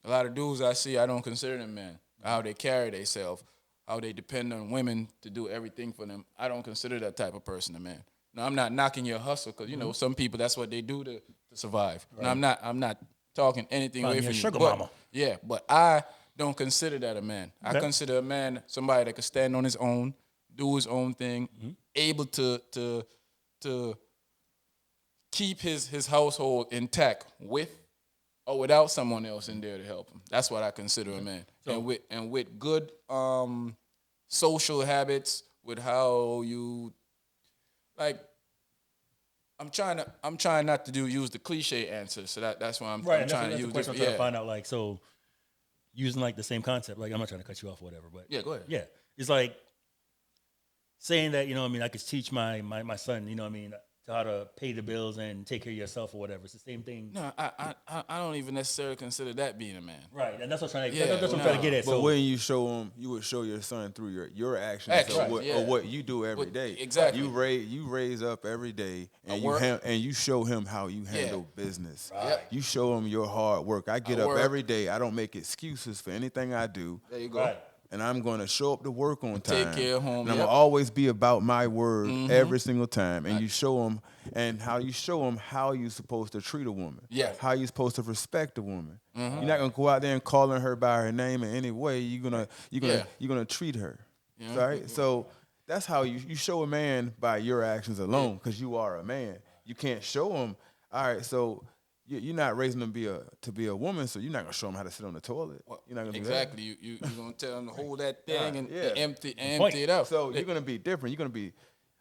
A lot of dudes I see, I don't consider them men. How they carry themselves, how they depend on women to do everything for them. I don't consider that type of person a man. Now, I'm not knocking your hustle because, you know, some people, that's what they do to survive. Right. Now, I'm not talking anything away from you. Sugar But, mama. yeah, but I don't consider that a man. Okay. I consider a man somebody that can stand on his own, do his own thing, able to keep his household intact with or without someone else in there to help him. That's what I consider a man. So, and with good social habits, with how you like. I'm trying not to use the cliche answer. So that's why I'm trying to use the I'm trying to find out, like, so using like the same concept. Like, I'm not trying to cut you off or whatever, but yeah, go ahead. Yeah, it's like saying that, you know what I mean, I could teach my son, you know what I mean, to how to pay the bills and take care of yourself or whatever. It's the same thing. No, I don't even necessarily consider that being a man. Right, and that's what I'm trying to, that's what I'm trying to get at. But so, when you show him, you would show your son through your actions or what you do every day. Exactly. You raise up every day and you show him how you handle business. Right. You show him your hard work. I get up every day. I don't make excuses for anything I do. There you go. right. And I'm going to show up to work on time. Take care of home. And I'm going to always be about my word every single time. And you show them, and how you show them how you're supposed to treat a woman. Yeah. How you're supposed to respect a woman. You're not going to go out there and calling her by her name in any way. You're gonna treat her. Yeah. Right? So that's how you show a man by your actions alone, because you are a man. You can't show him, all right, so you're not raising them to be a woman, so you're not gonna show them how to sit on the toilet. You're not gonna do that. Exactly. You're gonna tell them to hold that thing and Yeah. empty it out. So you're gonna be different. You're gonna be,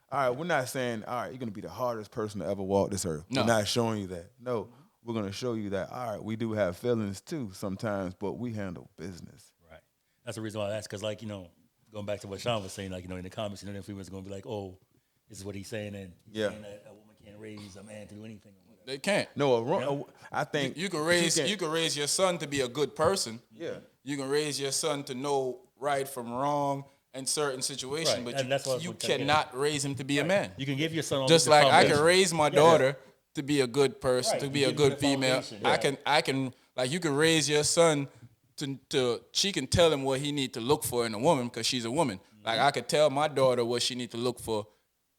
all right. We're not saying, all right, you're gonna be the hardest person to ever walk this earth. No. We're not showing you that. No, we're gonna show you that. All right, we do have feelings too sometimes, but we handle business. Right. That's the reason why I asked, because, like, you know, going back to what Sean was saying, like, you know, in the comments, you know, the females are going to be like, oh, this is what he's saying, and he's saying that a woman can't raise a man to do anything or whatever. They can't. No, I think You can raise your son to be a good person. Yeah. You can raise your son to know right from wrong in certain situations, Right, but and that's what I was you trying to get cannot raise him to be a man. You can give your son all Just the like I foundation. can raise my daughter to be a good person, Right, to you be a give him good the female. foundation, I can like you can raise your son to she can tell him what he need to look for in a woman because she's a woman. Like I could tell my daughter what she need to look for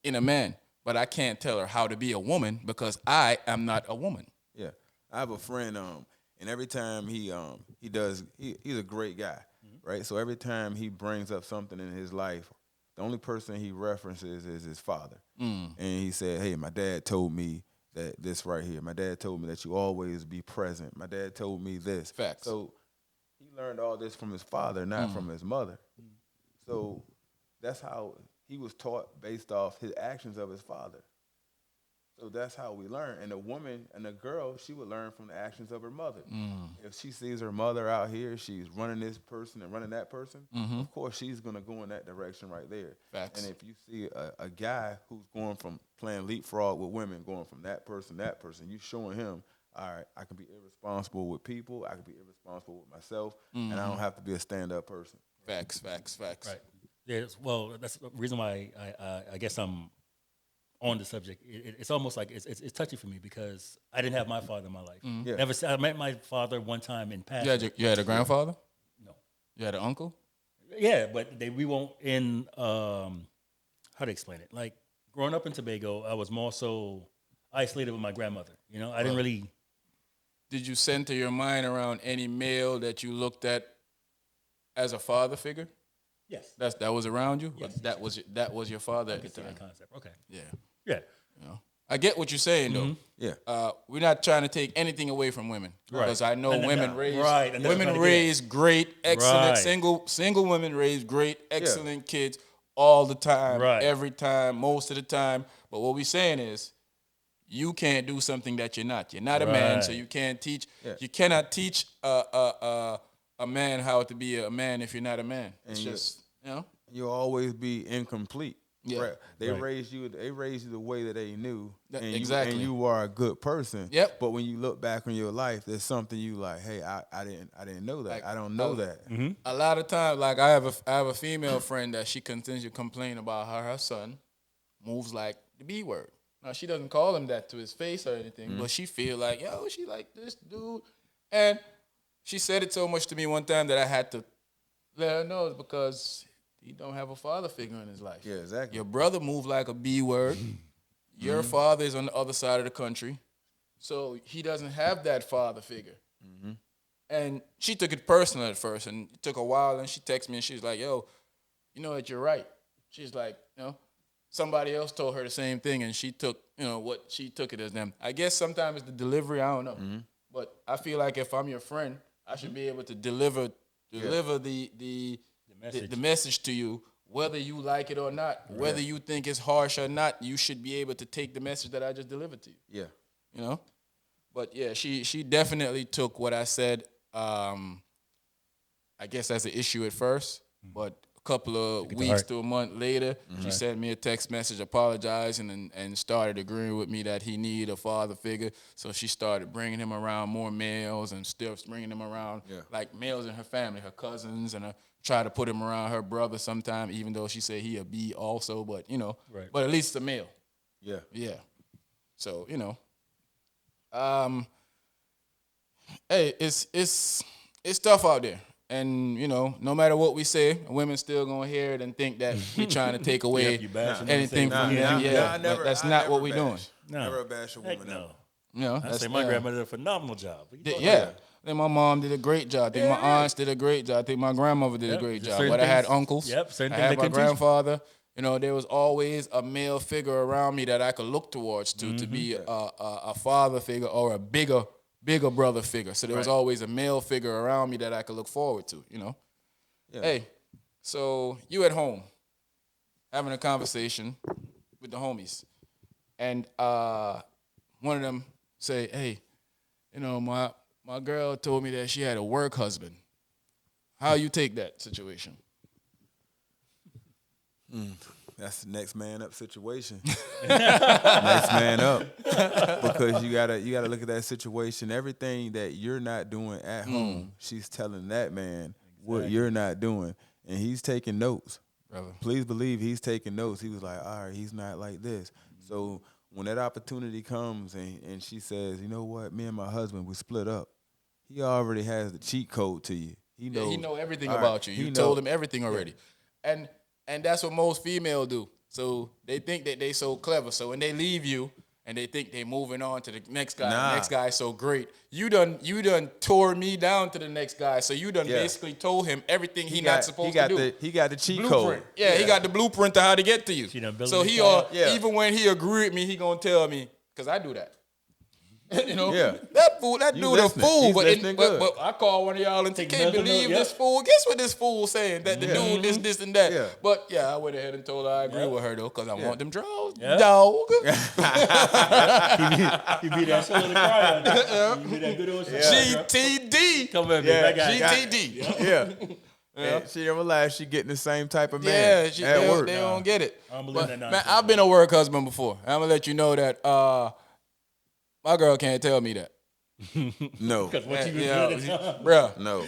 in a man, but I can't tell her how to be a woman because I am not a woman. Yeah, I have a friend, and every time he's a great guy, right? So every time he brings up something in his life, the only person he references is his father. And he said, hey, my dad told me that this right here. My dad told me that you always be present. My dad told me this. Facts. So he learned all this from his father, not from his mother. So that's how he was taught based off his actions of his father. So that's how we learn. And a woman and a girl, she would learn from the actions of her mother. If she sees her mother out here, she's running this person and running that person, of course she's going to go in that direction right there. Facts. And if you see a guy who's going from playing leapfrog with women, going from that person, you showing him, all right, I can be irresponsible with people, I can be irresponsible with myself, and I don't have to be a stand-up person. Facts. Right. Yes. Well, that's the reason why I guess I'm on the subject. It's almost like it's touchy for me because I didn't have my father in my life. Yeah. I met my father one time in passing. You had a grandfather? No. You had an uncle? Yeah, but we won't in how to explain it. Like growing up in Tobago, I was more so isolated with my grandmother. You know, I didn't really. Did you center your mind around any male that you looked at as a father figure? Yes. That was around you? Yes. That was your father at the It's a time. concept. Okay. Yeah. Yeah. You know, I get what you're saying though. Yeah. We're not trying to take anything away from women, Right. because I know And women no. raise Right, and that's what I'm trying to raise great, excellent Right. single women raise great, excellent kids all the time, Right. every time, most of the time. But what we're saying is, you can't do something that you're not. You're not a man, so Right. you can't teach. Yeah. You cannot teach a man how to be a man if you're not a man. It's just You'll always be incomplete. Yeah. Right. They Right. raised you the way that they knew. And Exactly. you are a good person. Yep. But when you look back on your life, there's something you like, hey, I didn't know that. Like, I don't know that. A lot of times, like I have a female friend that she continues to complain about how her son moves like the B word. Now she doesn't call him that to his face or anything, but she feel like, she like this dude. And she said it so much to me one time that I had to let her know it's because he don't have a father figure in his life. Yeah, exactly. Your brother moved like a B word. Your father is on the other side of the country. So he doesn't have that father figure. And she took it personal at first, and it took a while, and she texted me, and she was like, yo, you know what, you're right. She's like, somebody else told her the same thing, and she took, what she took it as them. I guess sometimes it's the delivery, I don't know. But I feel like if I'm your friend, I should be able to deliver the message to you, whether you like it or not, whether you think it's harsh or not. You should be able to take the message that I just delivered to you. Yeah. But yeah, she definitely took what I said, I guess as an issue at first, but a couple of weeks to a month later, she sent me a text message apologizing and started agreeing with me that he needed a father figure. So she started bringing him around more males and still bringing him around like males in her family, her cousins, and try to put him around her brother sometime, even though she said he a B also, but but at least a male. Yeah. Yeah. So, hey, it's tough out there. And, no matter what we say, women still gonna hear it and think that we trying to take away you bashing anything them, from them. But that's not what we doing. No. Never bash a woman. Heck No. no. I say my grandmother did a phenomenal job. Yeah. I think my mom did a great job. I think my aunts did a great job. I think my grandmother did a great job. Certain But I had things- uncles. Yep, certain I things had they my couldn't teach me. grandfather. There was always a male figure around me that I could look towards to be a father figure or a bigger brother figure. So there was always a male figure around me that I could look forward to, Yeah. Hey, so you at home having a conversation with the homies, and one of them say, hey, my girl told me that she had a work husband. How you take that situation? That's the next man up situation. Next man up. Because you gotta look at that situation. Everything that you're not doing at home, she's telling that man what you're not doing. And he's taking notes. Brother. Please believe he's taking notes. He was like, all right, he's not like this. So when that opportunity comes and she says, you know what, me and my husband, we split up, he already has the cheat code to you. He knows. He know everything All about right, you. You told him everything already. And that's what most females do. So they think that they so clever. So when they leave you and they think they moving on to the next guy, the next guy's so great. You done tore me down to the next guy. So you done basically told him everything he not supposed to do. He got the cheat Blueprint. code. Yeah, he got the blueprint to how to get to you. She done built So it he out. even when he agree with me, he gonna tell me, because I do that. You know, Yeah. that fool, that You dude a listening. fool. He's But, listening good. but I call one of y'all and can't mental believe note, this yep. fool. Guess what this fool saying? That the dude this and that. Yeah. But yeah, I went ahead and told her I agree Yep. with her though, because I want them draws, Yep. dog. He be that shoulder to cry on. He be that good old GTD. Come on, Yeah, man. I got it. GTD. Yeah. And she don't realize she getting the same type of man Yeah, at work. they don't get it. I don't believe But, that man, nonsense, I've been a work husband before. I'm gonna let you know that my girl can't tell me that. No. Because what you been Yeah, doing at the time. bruh. No.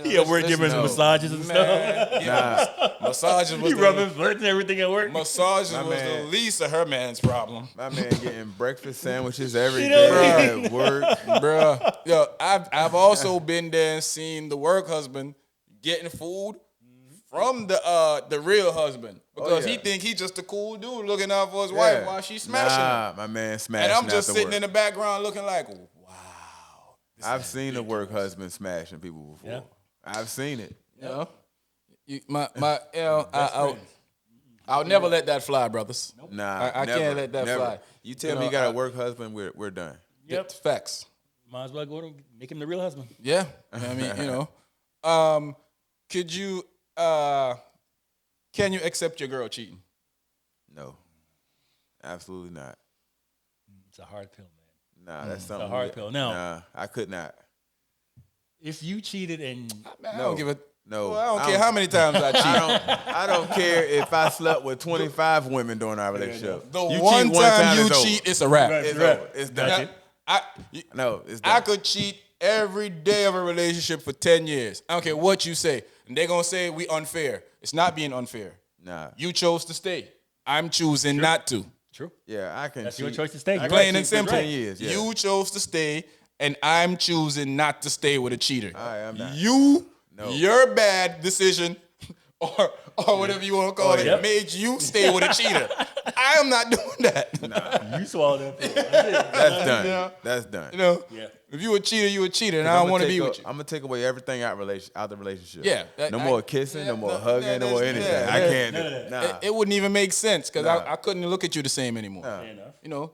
He at work giving us no. massages and stuff. Man, yeah, massages was He the, rubbing flirting everything at work. massages My was the man. least of her man's problem. My man getting breakfast sandwiches every You know day what at work. Bruh. Yo, I've also been there and seen the work husband getting food from the real husband. Because he yeah. think he just a cool dude looking out for his wife while she's smashing him. My man smashing And I'm just after sitting work. in the background looking like, wow. I've seen a work husband smashing people before. Yeah. I've seen it. You know? I'll never let that fly, brothers. Nah, I never, can't let that never. fly. You tell You me know, you got a work husband, we're done. Yep. Facts. Might as well go to make him the real husband. Yeah. I mean, you know. Could you can you accept your girl cheating? No, absolutely not. It's a hard pill, man. Nah, that's something. a hard pill. No. Nah, I could not. If you cheated and Man, I No. don't give a No, well, I don't care how many times I cheat. I don't care if I slept with 25 women during our relationship. The You one cheat time you it's over. cheat, it's a wrap. Right. It's over. It's done. No, it's done. I could cheat every day of a relationship for 10 years. I don't care what you say. And they're going to say we unfair. It's not being unfair. Nah. You chose to stay. I'm choosing not to. true. Yeah, I can. That's cheat. your choice to stay. I can Plain cheat and for simple. 10 years. Yeah. You chose to stay, and I'm choosing not to stay with a cheater. I'm not. Your bad decision, or whatever you want to call it, Yep. made you stay with a cheater. I am not doing that. You swallowed that pill. That's done. Yeah. That's done. You know, Yeah. if you a cheater, you a cheater, and I don't want to be with you. I'm gonna take away everything out the relationship. Yeah, no more kissing, no more hugging, no more anything. yeah, I yeah. can't do it. Nah. It wouldn't even make sense because Nah. I couldn't look at you the same anymore. Nah. Fair enough. You know,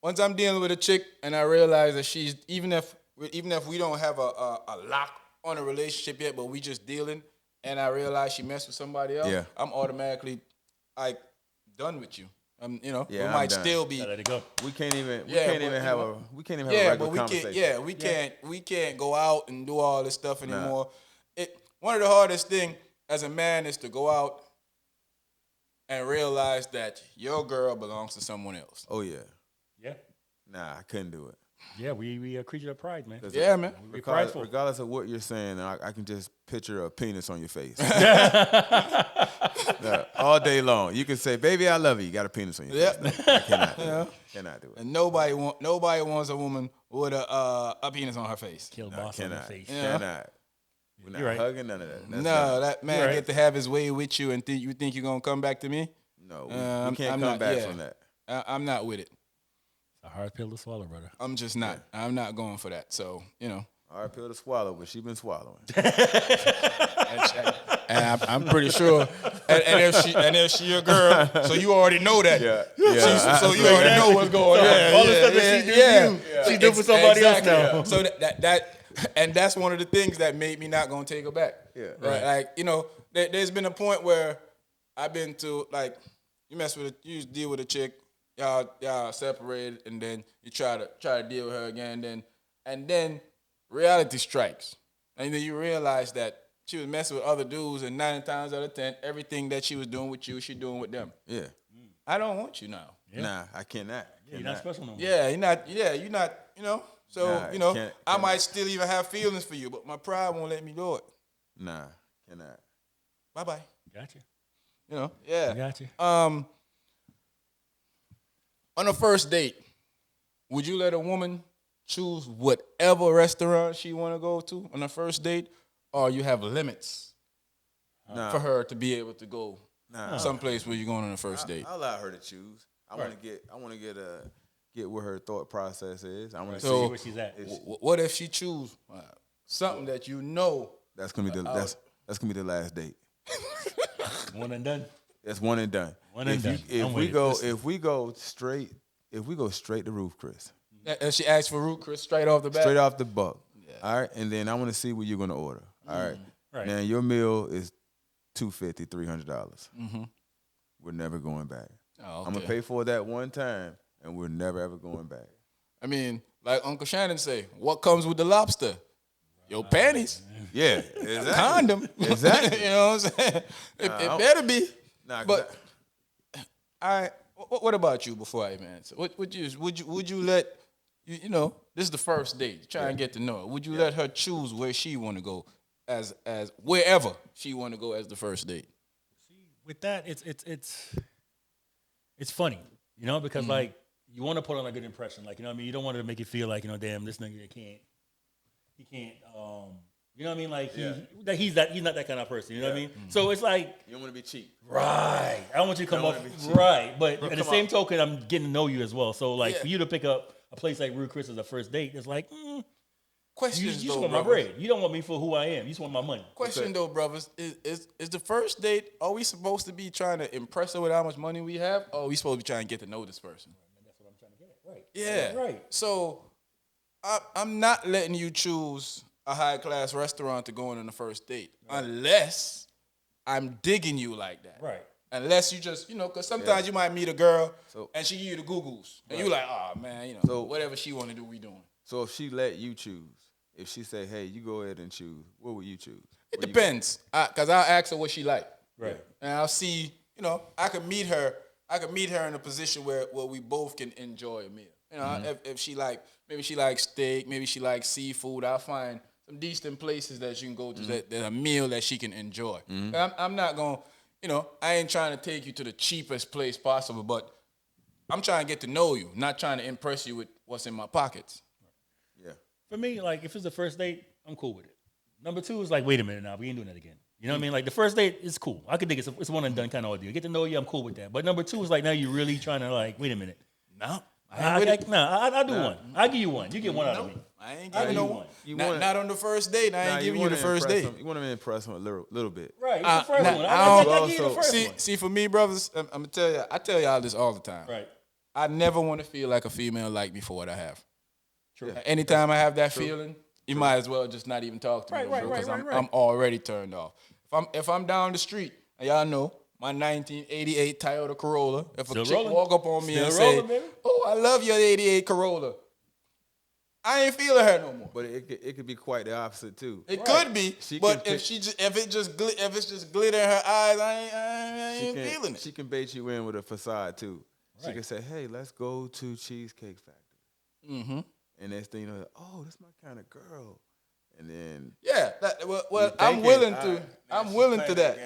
once I'm dealing with a chick and I realize that she's even if we don't have a lock on a relationship yet, but we just dealing, and I realize she messed with somebody else, Yeah. I'm automatically like done with you. You know, Yeah, we I'm might done. still be. I let it go. we can't even. We Yeah, can't but, even you have know, a. We can't even have a Yeah, regular but we conversation. can't. Yeah, we can't go out and do all this stuff anymore. One of the hardest thing as a man is to go out and realize that your girl belongs to someone else. Oh yeah. Yeah. Nah, I couldn't do it. Yeah, we a creature of pride, man. Yeah, man. We prideful. Regardless of what you're saying, I can just picture a penis on your face. All day long. You can say, "Baby, I love you." You got a penis on your Yeah. face. No, I cannot do it. Cannot do it. And nobody wants a woman with a penis on her face. Kill No, boss on the cannot. face. Cannot. We're not You're right. hugging none of that. That's No, done. that man You're right. get to have his way with you, and you think you're gonna come back to me? No, we I'm can't come not- back yeah. from that. I'm not with it. It's a hard pill to swallow, brother. I'm just not. I'm not going for that. So you know. All right, pill to swallow, but she been swallowing. And I'm pretty sure. And if she your girl, so you already know that. So you already know what's going on. all the stuff that she do for you, she do for somebody else now. So and that's one of the things that made me not gonna take her back. Yeah. Right. Like, you know, there's been a point where I've been to, like, you deal with a chick, y'all separated, and then you try to deal with her again, and then reality strikes, and then you realize that she was messing with other dudes, and 9 times out of 10, everything that she was doing with you, she doing with them. Yeah. I don't want you now. Yeah. Nah, I cannot. You're not special no more. Yeah, you're not. Yeah, you're not. You know. So Nah, you know, can't- I might still even have feelings for you, but my pride won't let me do it. Nah, cannot. Bye bye. Gotcha. You know. Yeah. Gotcha. On a first date, would you let a woman choose whatever restaurant she want to go to on a first date, or you have limits Nah. for her to be able to go Nah. someplace where you're going on a first date? I allow her to choose. I want to get where her thought process is. I want to So- See where she's at. What if she choose something that you know? that's gonna be that's gonna be the last date. One and done. That's one and done. One and done. I'm If with we it. go Listen. if we go straight to roof, Chris. And she asked for root, Chris, straight off the bat. Straight off the buck. Yeah. All right, and then I want to see what you're gonna order. All right. Right. Now your meal is $250, $300. We're never going back. Oh, okay. I'm gonna pay for that one time, and we're never ever going back. I mean, like Uncle Shannon say, what comes with the lobster? Your panties. Yeah, exactly. Condom. Exactly. You know what I'm saying? It better be. Nah, but what about you before I even answer? Would you let you know, this is the first date. Try and get to know her. Would you let her choose where she want to go as wherever she want to go as the first date? See, with that, it's funny, you know, because like you want to put on a good impression, like, you know what I mean? You don't want to make it feel like, you know, damn, this nigga he can't you know what I mean? Like he's not that kind of person, you know what I mean? So it's like you don't want to be cheap. Right. I don't want you to come off right. But at the same token, I'm getting to know you as well. So like for you to pick up a place like Rude Chris as a first date, it's like questions. You just want my bread. You don't want me for who I am. You just want my money. Question though, brothers, is the first date, are we supposed to be trying to impress her with how much money we have? Or are we supposed to be trying to get to know this person? That's what I'm trying to get at. Right. Yeah. Right. So I'm not letting you choose a high class restaurant to go on the first date unless I'm digging you like that. Right. Unless you just, you know, because sometimes you might meet a girl and she give you the Googles. And you like, oh, man, you know, whatever she want to do, we doing. So if she let you choose, if she say, hey, you go ahead and choose, what would you choose? It depends. Because I'll ask her what she like. Right. And I'll see, you know, I could meet her in a position where we both can enjoy a meal. You know, if she like, maybe she likes steak, maybe she likes seafood, I'll find some decent places that you can go to that a meal that she can enjoy. I'm not going to, you know, I ain't trying to take you to the cheapest place possible, but I'm trying to get to know you, not trying to impress you with what's in my pockets. Yeah. For me, like, if it's the first date, I'm cool with it. Number two is like, wait a minute now, we ain't doing that again. You know what I mean? Like, the first date is cool. I could think it's one and done kind of ordeal. Get to know you, I'm cool with that. But number two is like, now you're really trying to like, wait a minute. No. I'll do one. I'll give you one. You get one out of me. I ain't giving no one. Not on the first date. I ain't giving you the first date. You want to impress him a little bit. Right. The first one. I'll give you the first one. See, for me, brothers, I'm going to tell you, I tell y'all this all the time. Right. I never want to feel like a female like me for what I have. True. Anytime I have that feeling, you might as well just not even talk to me. Because I'm already turned off. If I'm down the street, and y'all know, my 1988 Toyota Corolla, if a chick walk up on me and say, oh, I love your 88 Corolla, I ain't feeling her no more. But it could be quite the opposite too. It could be, but if it's just glitter in her eyes, I ain't feeling it. She can bait you in with a facade too. Right. She can say, "Hey, let's go to Cheesecake Factory." Mm-hmm. And next thing you know, oh, that's my kind of girl. And then I'm willing to that.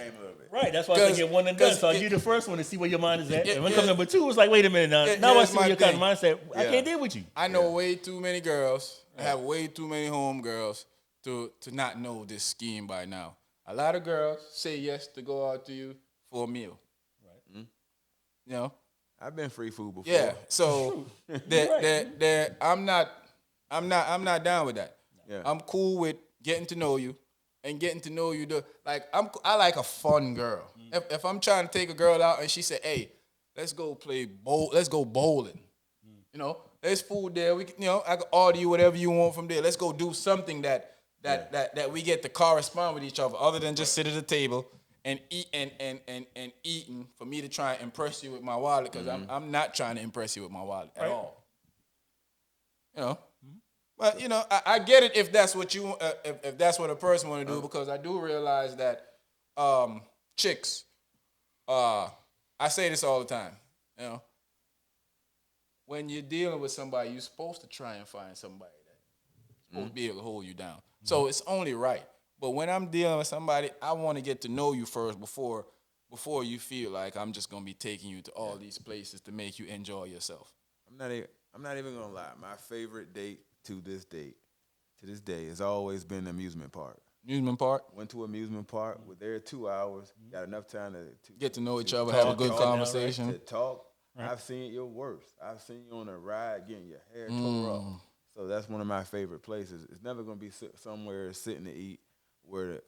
Right, that's why I get one and done. So I give you the first one to see where your mind is at. And when it comes number two, it's like, wait a minute now. Now I see your kind of mindset. I can't deal with you. I know way too many girls. I have way too many home girls to not know this scheme by now. A lot of girls say yes to go out to you for a meal. Right. Mm-hmm. You know? I've been free food before. Yeah. So I'm not down with that. Yeah. I'm cool with getting to know you and getting to know you. I like a fun girl. Mm. If I'm trying to take a girl out and she said, "Hey, let's go bowling." Mm. You know, there's food there. We can, you know, I can order you whatever you want from there. Let's go do something that we get to correspond with each other than just sit at the table and eat and eating for me to try and impress you with my wallet, because I'm not trying to impress you with my wallet at all. You know. But, you know, I get it if that's what if that's what a person want to do, because I do realize that chicks, I say this all the time, you know, when you're dealing with somebody, you're supposed to try and find somebody that's supposed to be able to hold you down. Mm-hmm. So it's only right. But when I'm dealing with somebody, I want to get to know you first before you feel like I'm just going to be taking you to all these places to make you enjoy yourself. I'm not even going to lie. My favorite date to this day has always been the amusement park. Amusement park? Went to amusement park. We're there 2 hours. Got enough time to get to know each other, have a good conversation. To talk. Right. I've seen your worst. I've seen you on a ride getting your hair tore off. So that's one of my favorite places. It's never going to be somewhere sitting to eat where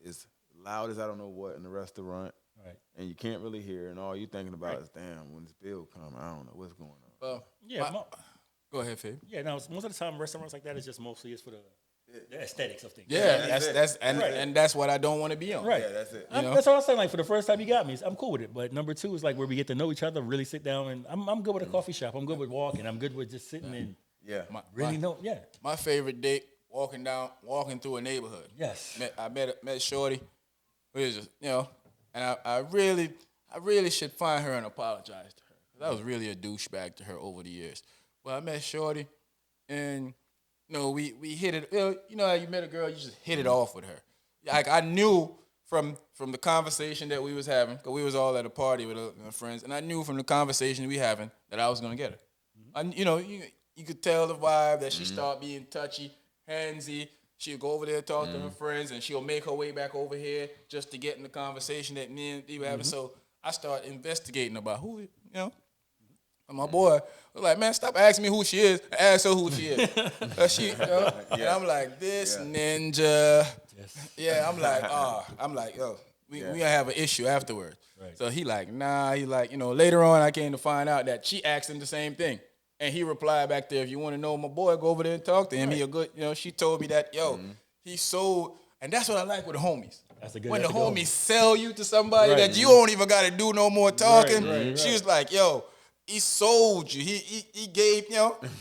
it's loud as I don't know what in the restaurant. Right. And you can't really hear, and all you're thinking about is, damn, when this bill comes, I don't know what's going on. Yeah. Go ahead, Fabe. Yeah, no, most of the time restaurants like that is just mostly for the aesthetics of things. Yeah, that's Right. and that's what I don't want to be on. Right. Yeah, that's it. That's what I was saying. Like for the first time you got me, I'm cool with it. But number two is like where we get to know each other, really sit down, and I'm good with a coffee shop. I'm good with walking. I'm good with just sitting and Yeah. really know. Yeah. My favorite date, walking through a neighborhood. Yes. I met Shorty. We was just, and I really should find her and apologize to her. 'Cause I was really a douchebag to her over the years. Well, I met Shorty, and we hit it. How you met a girl, you just hit it off with her. Like I knew from the conversation that we was having, because we was all at a party with my friends, and I knew from the conversation we having that I was gonna get her. You could tell the vibe that she started being touchy, handsy. She'll go over there, talk to her friends, and she'll make her way back over here just to get in the conversation that me and you were having. So I started investigating about who, and my boy was like, man, stop asking me who she is. Ask her who she is. And I'm like, this ninja. Yes. Yeah, I'm like, yo, we gonna have an issue afterwards. Right. So he like, nah, later on I came to find out that she asked him the same thing. And he replied back there, if you want to know my boy, go over there and talk to him. Right. He a good, she told me that, he's so, and that's what I like with the homies. When the homies sell you to somebody that you don't even got to do no more talking. Right. She was like, yo, he sold you. He gave,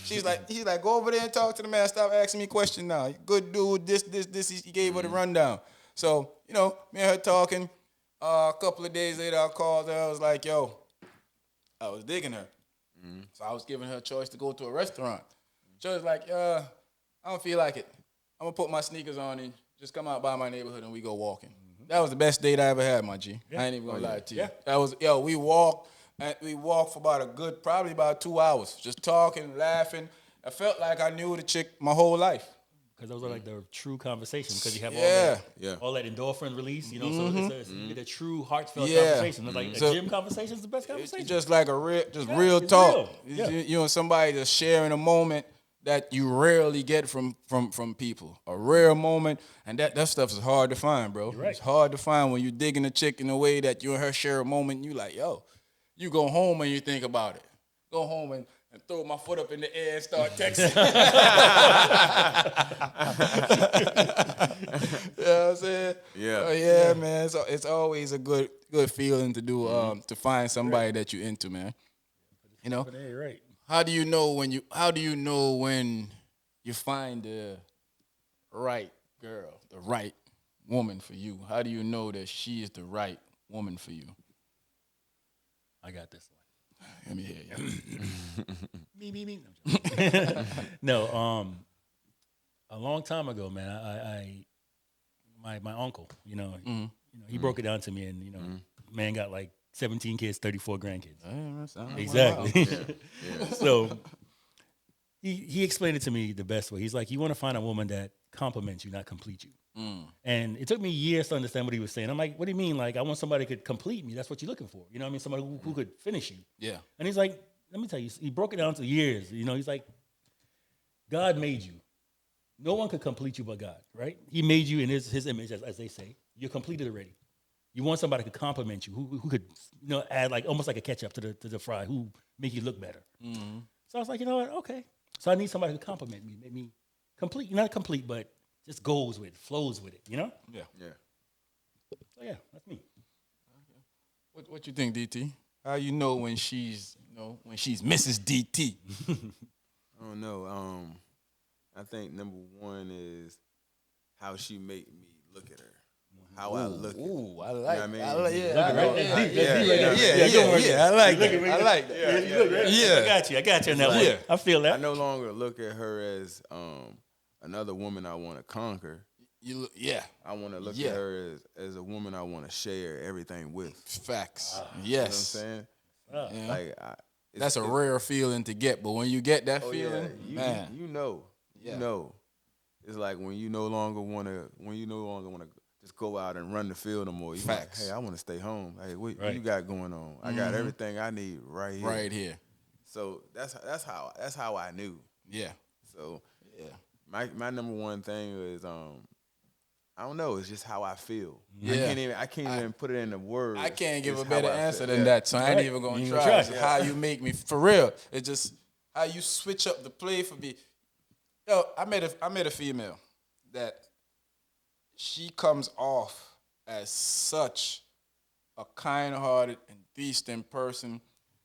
he's like, go over there and talk to the man. Stop asking me questions now. Good dude, this. He gave her the rundown. So, me and her talking. A couple of days later, I called her. I was like, yo, I was digging her. So I was giving her a choice to go to a restaurant. She was like, I don't feel like it. I'm going to put my sneakers on and just come out by my neighborhood and we go walking. That was the best date I ever had, my G. Yeah. I ain't even going to lie to you. Yeah. That was, we walked for probably about 2 hours, just talking, laughing. I felt like I knew the chick my whole life. Because those are like the true conversations. Because you have all that endorphin release, so it's a true heartfelt conversation. It's like a gym conversation is the best conversation. It's just like real talk. Real. Yeah. You and somebody just sharing a moment that you rarely get from people. A rare moment, and that stuff is hard to find, bro. Right. It's hard to find when you're digging a chick in a way that you and her share a moment. And you like, yo, you go home and you think about it. Go home and throw my foot up in the air and start texting. You know what I'm saying? Yeah. Man. So it's always a good feeling to do to find somebody that you're into, man. Right. How do you know when you find the right girl, the right woman for you? How do you know that she is the right woman for you? I got this one. Let me hear you. Me. No, a long time ago, man, my uncle, he broke it down to me, and man got like 17 kids, 34 grandkids. Exactly. Yeah. So he explained it to me the best way. He's like, you want to find a woman that compliments you, not complete you. And it took me years to understand what he was saying. I'm like, what do you mean? Like, I want somebody who could complete me. That's what you're looking for. You know what I mean? Somebody who could finish you. Yeah. And he's like, let me tell you, he broke it down to years. He's like, God made you. No one could complete you but God, right? He made you in his image, as they say. You're completed already. You want somebody who could compliment you, who could, add like almost like a ketchup to the fry, who make you look better. Mm-hmm. So I was like, you know what? Okay. So I need somebody who could compliment me, make me complete, not complete, but just goes with it, flows with it, Yeah. So yeah, that's me. What you think, DT? How you know when she's Mrs. DT? I don't know. I think number one is how she make me look at her. How I look. Ooh, I like. You know what I mean? I like. Yeah, I like that. I like that. Yeah, you look right. Yeah. I got you on that one. Yeah. I feel that. I no longer look at her as another woman I want to conquer. I want to look at her as a woman I want to share everything with. Facts. Yes. You know what I'm saying? Like that's a rare feeling to get, but when you get that feeling, man, you know, it's like when you no longer want to just go out and run the field no more. You Facts. Like, hey, I want to stay home. Hey, what you got going on? I got everything I need right here. Right here. So that's how I knew. Yeah. So my number one thing is I don't know. It's just how I feel. Yeah. I can't even put it into words. I can't give a better answer than that. So I ain't even gonna try. It's how you make me for real. It's just how you switch up the play for me. Yo, I met a female that she comes off as such a kind-hearted and decent person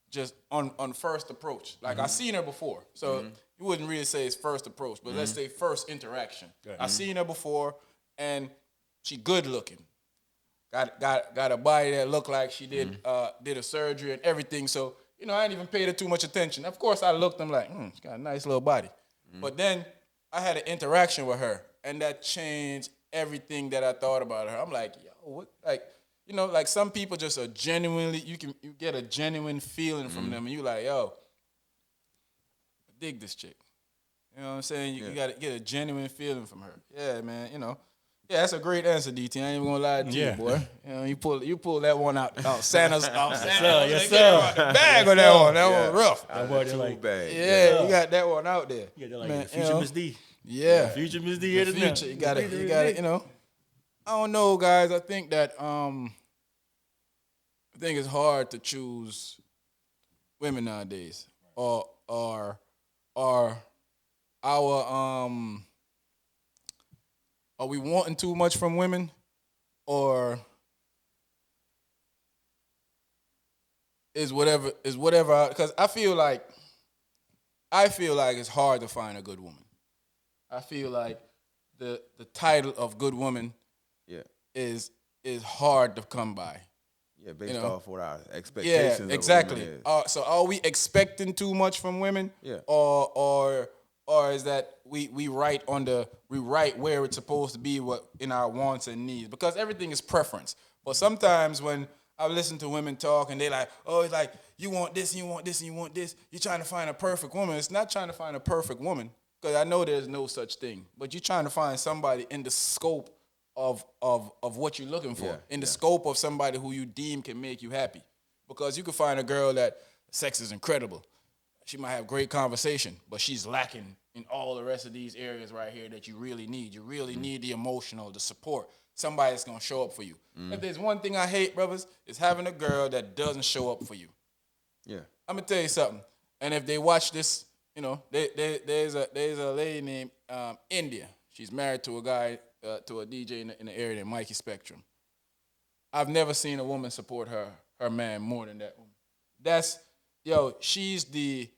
just on first approach. Like, I seen her before. So you wouldn't really say it's first approach, but let's say first interaction. I seen her before, and she good looking. Got a body that looked like she did a surgery and everything. So, I ain't even paid her too much attention. Of course, I looked, I'm like, she got a nice little body. But then I had an interaction with her, and that changed everything that I thought about her. I'm like, yo, what? Like, like some people just are genuinely, you get a genuine feeling from them, and you like, yo, I dig this chick. You know what I'm saying? You got to get a genuine feeling from her. Yeah, man, Yeah, that's a great answer, DT. I ain't even gonna lie to you, boy. You pull that one out Santa's Yes, sir. Bag on that one. That one rough. That boy, like, bag. Yeah, you got that one out there. Yeah, they're like, Man, the future Miss D. Yeah, Future Miss D here the today. future. You got it. I don't know, guys. I think that I think it's hard to choose women nowadays, or our are we wanting too much from women, or is whatever? Because I feel like it's hard to find a good woman. I feel like the title of good woman, is hard to come by. Yeah, based off what our expectations. Yeah, exactly. Is. So are we expecting too much from women? Yeah. Or is that we write where it's supposed to be, what in our wants and needs? Because everything is preference. But sometimes when I listen to women talk and they like, oh, it's like you want this and you want this and you want this. You're trying to find a perfect woman. It's not trying to find a perfect woman, because I know there's no such thing. But you're trying to find somebody in the scope of what you're looking for, in the scope of somebody who you deem can make you happy. Because you can find a girl that sex is incredible. She might have great conversation, but she's lacking in all the rest of these areas right here that you really need. You really need the emotional, the support. Somebody that's going to show up for you. If there's one thing I hate, brothers, is having a girl that doesn't show up for you. Yeah. I'm going to tell you something. And if they watch this, there's a lady named India. She's married to a guy, to a DJ in the area named Mikey Spectrum. I've never seen a woman support her man more than that woman. She's the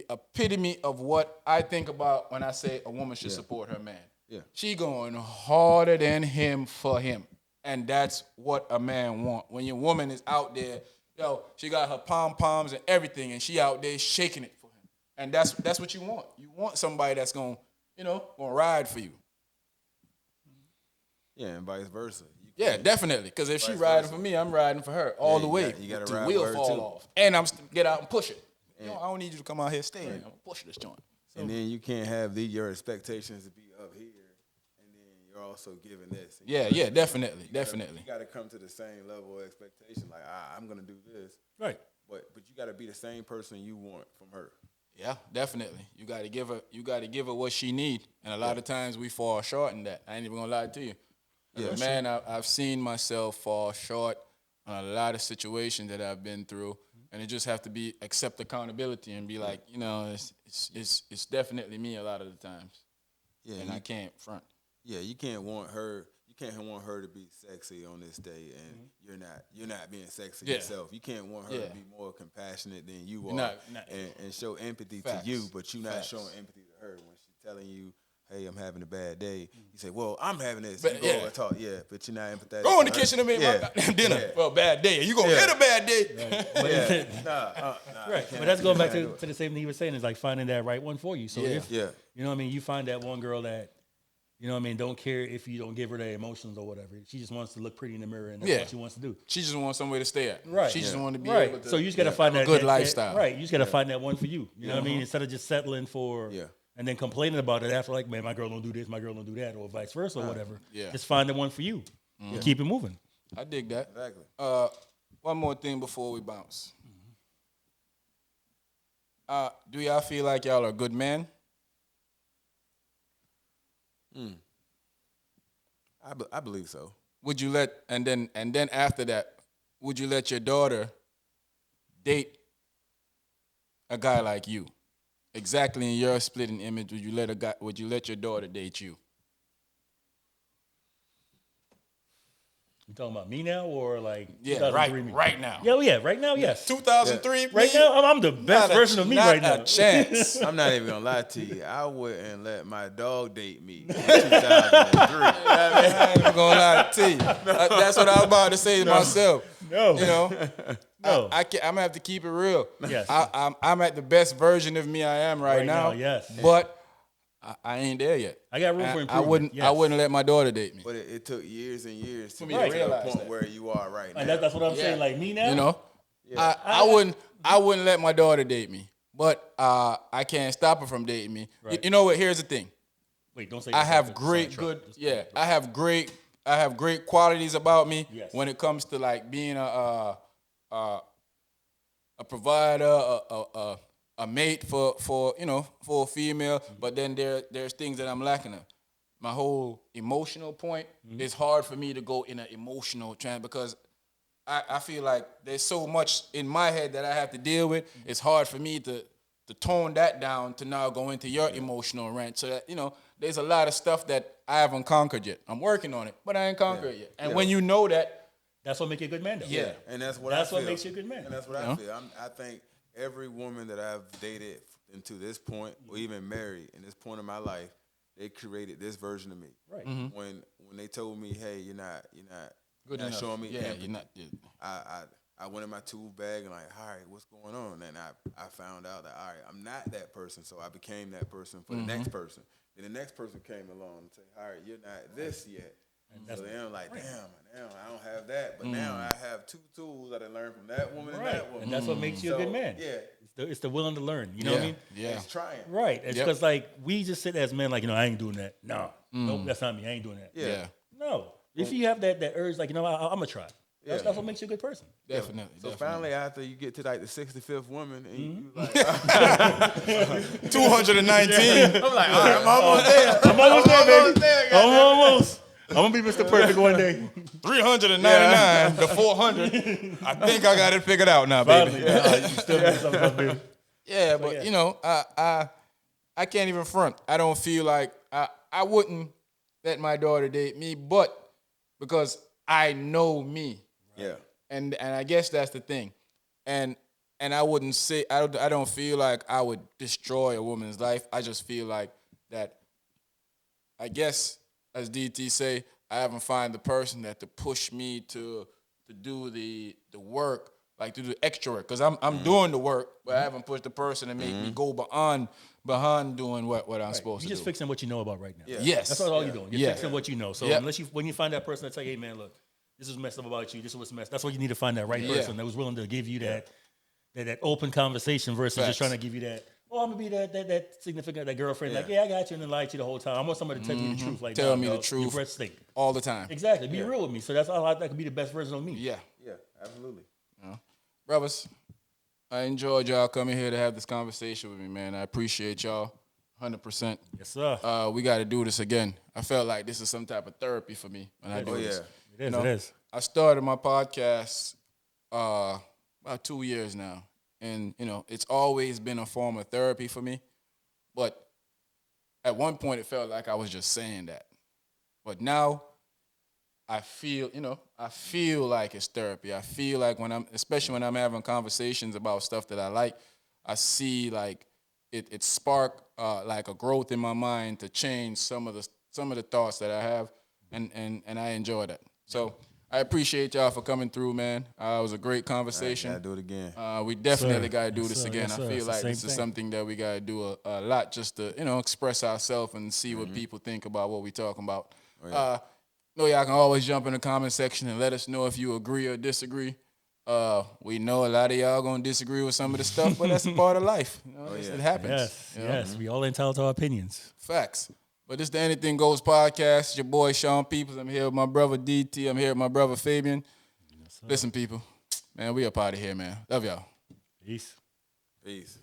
epitome of what I think about when I say a woman should support her man. Yeah. She going harder than him for him. And that's what a man want. When your woman is out there, she got her pom-poms and everything, and she out there shaking it for him. And that's what you want. You want somebody that's gonna ride for you. Yeah, and vice versa. Yeah, definitely. Because if she riding for me, I'm riding for her all the way. You got to the ride wheel for her fall too. off, and I'm get out and push it. I don't need you to come out here staying. I'm gonna push this joint. And then you can't have your expectations to be up here, and then you're also giving this. Definitely. You got to come to the same level of expectation. Like, I'm gonna do this, right? But you got to be the same person you want from her. Yeah, definitely. You got to give her what she need, and a lot of times we fall short in that. I ain't even gonna lie to you. As a man, I've seen myself fall short on a lot of situations that I've been through, and it just have to be accept accountability and be like, it's definitely me a lot of the times. Yeah, and I can't front. Yeah, you can't want her to be sexy on this day, and you're not being sexy yourself. You can't want her to be more compassionate than you are, and show empathy to you, but you're not showing empathy to her when she's telling you, hey, I'm having a bad day. You say, well, I'm having this. You go over talk, but you're not empathetic. Go in the kitchen and make my goddamn dinner. Yeah. Well, bad day. You gonna get a bad day. Right. Nah, right. But that's going back to the same thing you were saying, is like finding that right one for you. So if you find that one girl that, don't care if you don't give her the emotions or whatever. She just wants to look pretty in the mirror, and that's what she wants to do. She just wants somewhere to stay at. Right. She just wants to be able to. So you just got to find that good lifestyle. Right. You just got to find that one for you. You know what I mean? Instead of just settling for. Yeah. And then complaining about it after, like, man, my girl don't do this, my girl don't do that, or vice versa, or whatever. Yeah. Just find the one for you and keep it moving. I dig that. Exactly. One more thing before we bounce. Do y'all feel like y'all are a good man? I believe so. Would you and then after that, would you let your daughter date a guy like you? exactly in your splitting image would you let your daughter date you? You talking about me now or like Yeah, 2003 me? right now. Yeah, right now, yes. 2003 Right now, I'm the best version of me right now. Not a chance. I'm not even gonna lie to you. I wouldn't let my dog date me in 2003. I ain't even gonna lie to you. That's what I was about to say to myself. No. You know, No. I'm gonna have to keep it real. Yes. I'm at the best version of me I am right now. Yes. But I ain't there yet. I got room for improvement. I wouldn't let my daughter date me. But it took years and years to me get to to the realize point that. where you are right now. And that's what I'm saying. Like me now, You know, I wouldn't let my daughter date me, but I can't stop her from dating me. Right. You know what? Here's the thing. Wait, don't say. I that. have Sorry, great truck. good Just- yeah. I have great qualities about me Yes. when it comes to like being a provider, a mate for a female. But then there's things that I'm lacking of. My whole emotional point is hard for me to go in an emotional trend because I feel like there's so much in my head that I have to deal with. It's hard for me to tone that down to now go into your emotional rant. So that, there's a lot of stuff that I haven't conquered yet. I'm working on it, but I ain't conquered it yet. And when you know that, That's what makes you a good man, though. Yeah. And that's what That's I what feel. makes you a good man. And that's what I feel. I think every woman that I've dated into this point, or even married in this point of my life, they created this version of me. Right. When they told me, hey, you're not good not enough. showing me Yeah, empathy. you're not. I went in my tool bag and like, all right, what's going on? And I found out that, all right, I'm not that person, so I became that person for the next person. Then the next person came along and said, all right, you're not this yet. So then I'm like, damn, I don't have that. But now I have two tools that I learned from that woman and that woman. And that's what makes you a good man. Yeah. It's the willing to learn. You know what I mean? Yeah. It's trying. Right. It's because like we just sit as men like, I ain't doing that. No. Nope, that's not me. I ain't doing that. Yeah. No. If you have that urge, like, I'm going to try. That's what makes you a good person. Definitely. So finally, after you get to like the 65th woman, and you like, 219. I'm like, all right, I'm almost there. I'm almost there, baby. there, I'm almost. I'm going to be Mr. Perfect one day. 399 to 400. I think I got it figured out now, baby. You still doing something else, baby. Yeah, but I can't even front. I don't feel like I wouldn't let my daughter date me, but because I know me. Yeah. And I guess that's the thing. And I wouldn't say I don't feel like I would destroy a woman's life. I just feel like that, I guess, as DT say, I haven't found the person that to push me to do the work, like to do extra work. Because I'm doing the work, but I haven't pushed the person to make me go behind doing what I'm supposed to do. You're just fixing what you know about right now. Yeah. Yes. That's all you're doing. You're fixing what you know. So Yep. when you find that person that's like, hey man, look, this is messed up about you. This is what's messed. That's what you need to find that right person that was willing to give you that open conversation versus just trying to give you that. Oh, I'm gonna be that significant, that girlfriend. Like, I got you, and then lie to you the whole time. I want somebody to tell me the truth. Like, Tell me dog, the truth. Your breath stink. all the time. Exactly. Be real with me. So that's all. That could be the best version of me. Yeah. Yeah, absolutely. Brothers, I enjoyed y'all coming here to have this conversation with me, man. I appreciate y'all 100%. Yes, sir. We got to do this again. I felt like this is some type of therapy for me when I do this. It is. It is. I started my podcast about 2 years now. And, it's always been a form of therapy for me. But at one point, it felt like I was just saying that. But now I feel like it's therapy. I feel like especially when I'm having conversations about stuff that I like, I see like it spark like a growth in my mind to change some of the thoughts that I have, and I enjoy that. So I appreciate y'all for coming through, man. It was a great conversation. Gotta do it again. We definitely got to do Yes, this sir. again. Yes, I sir. feel It's the like same this is thing. something that we got to do a lot just to, express ourselves and see what people think about what we talking about. Y'all can always jump in the comment section and let us know if you agree or disagree. We know a lot of y'all going to disagree with some of the stuff, but that's a part of life. It happens. Yes. you know? Yes. We all entitled to our opinions. Facts. But this is the Anything Goes podcast. It's your boy Sean Peoples. I'm here with my brother DT. I'm here with my brother Fabian. Listen, people, man, we up out of here, man. Love y'all. Peace. Peace.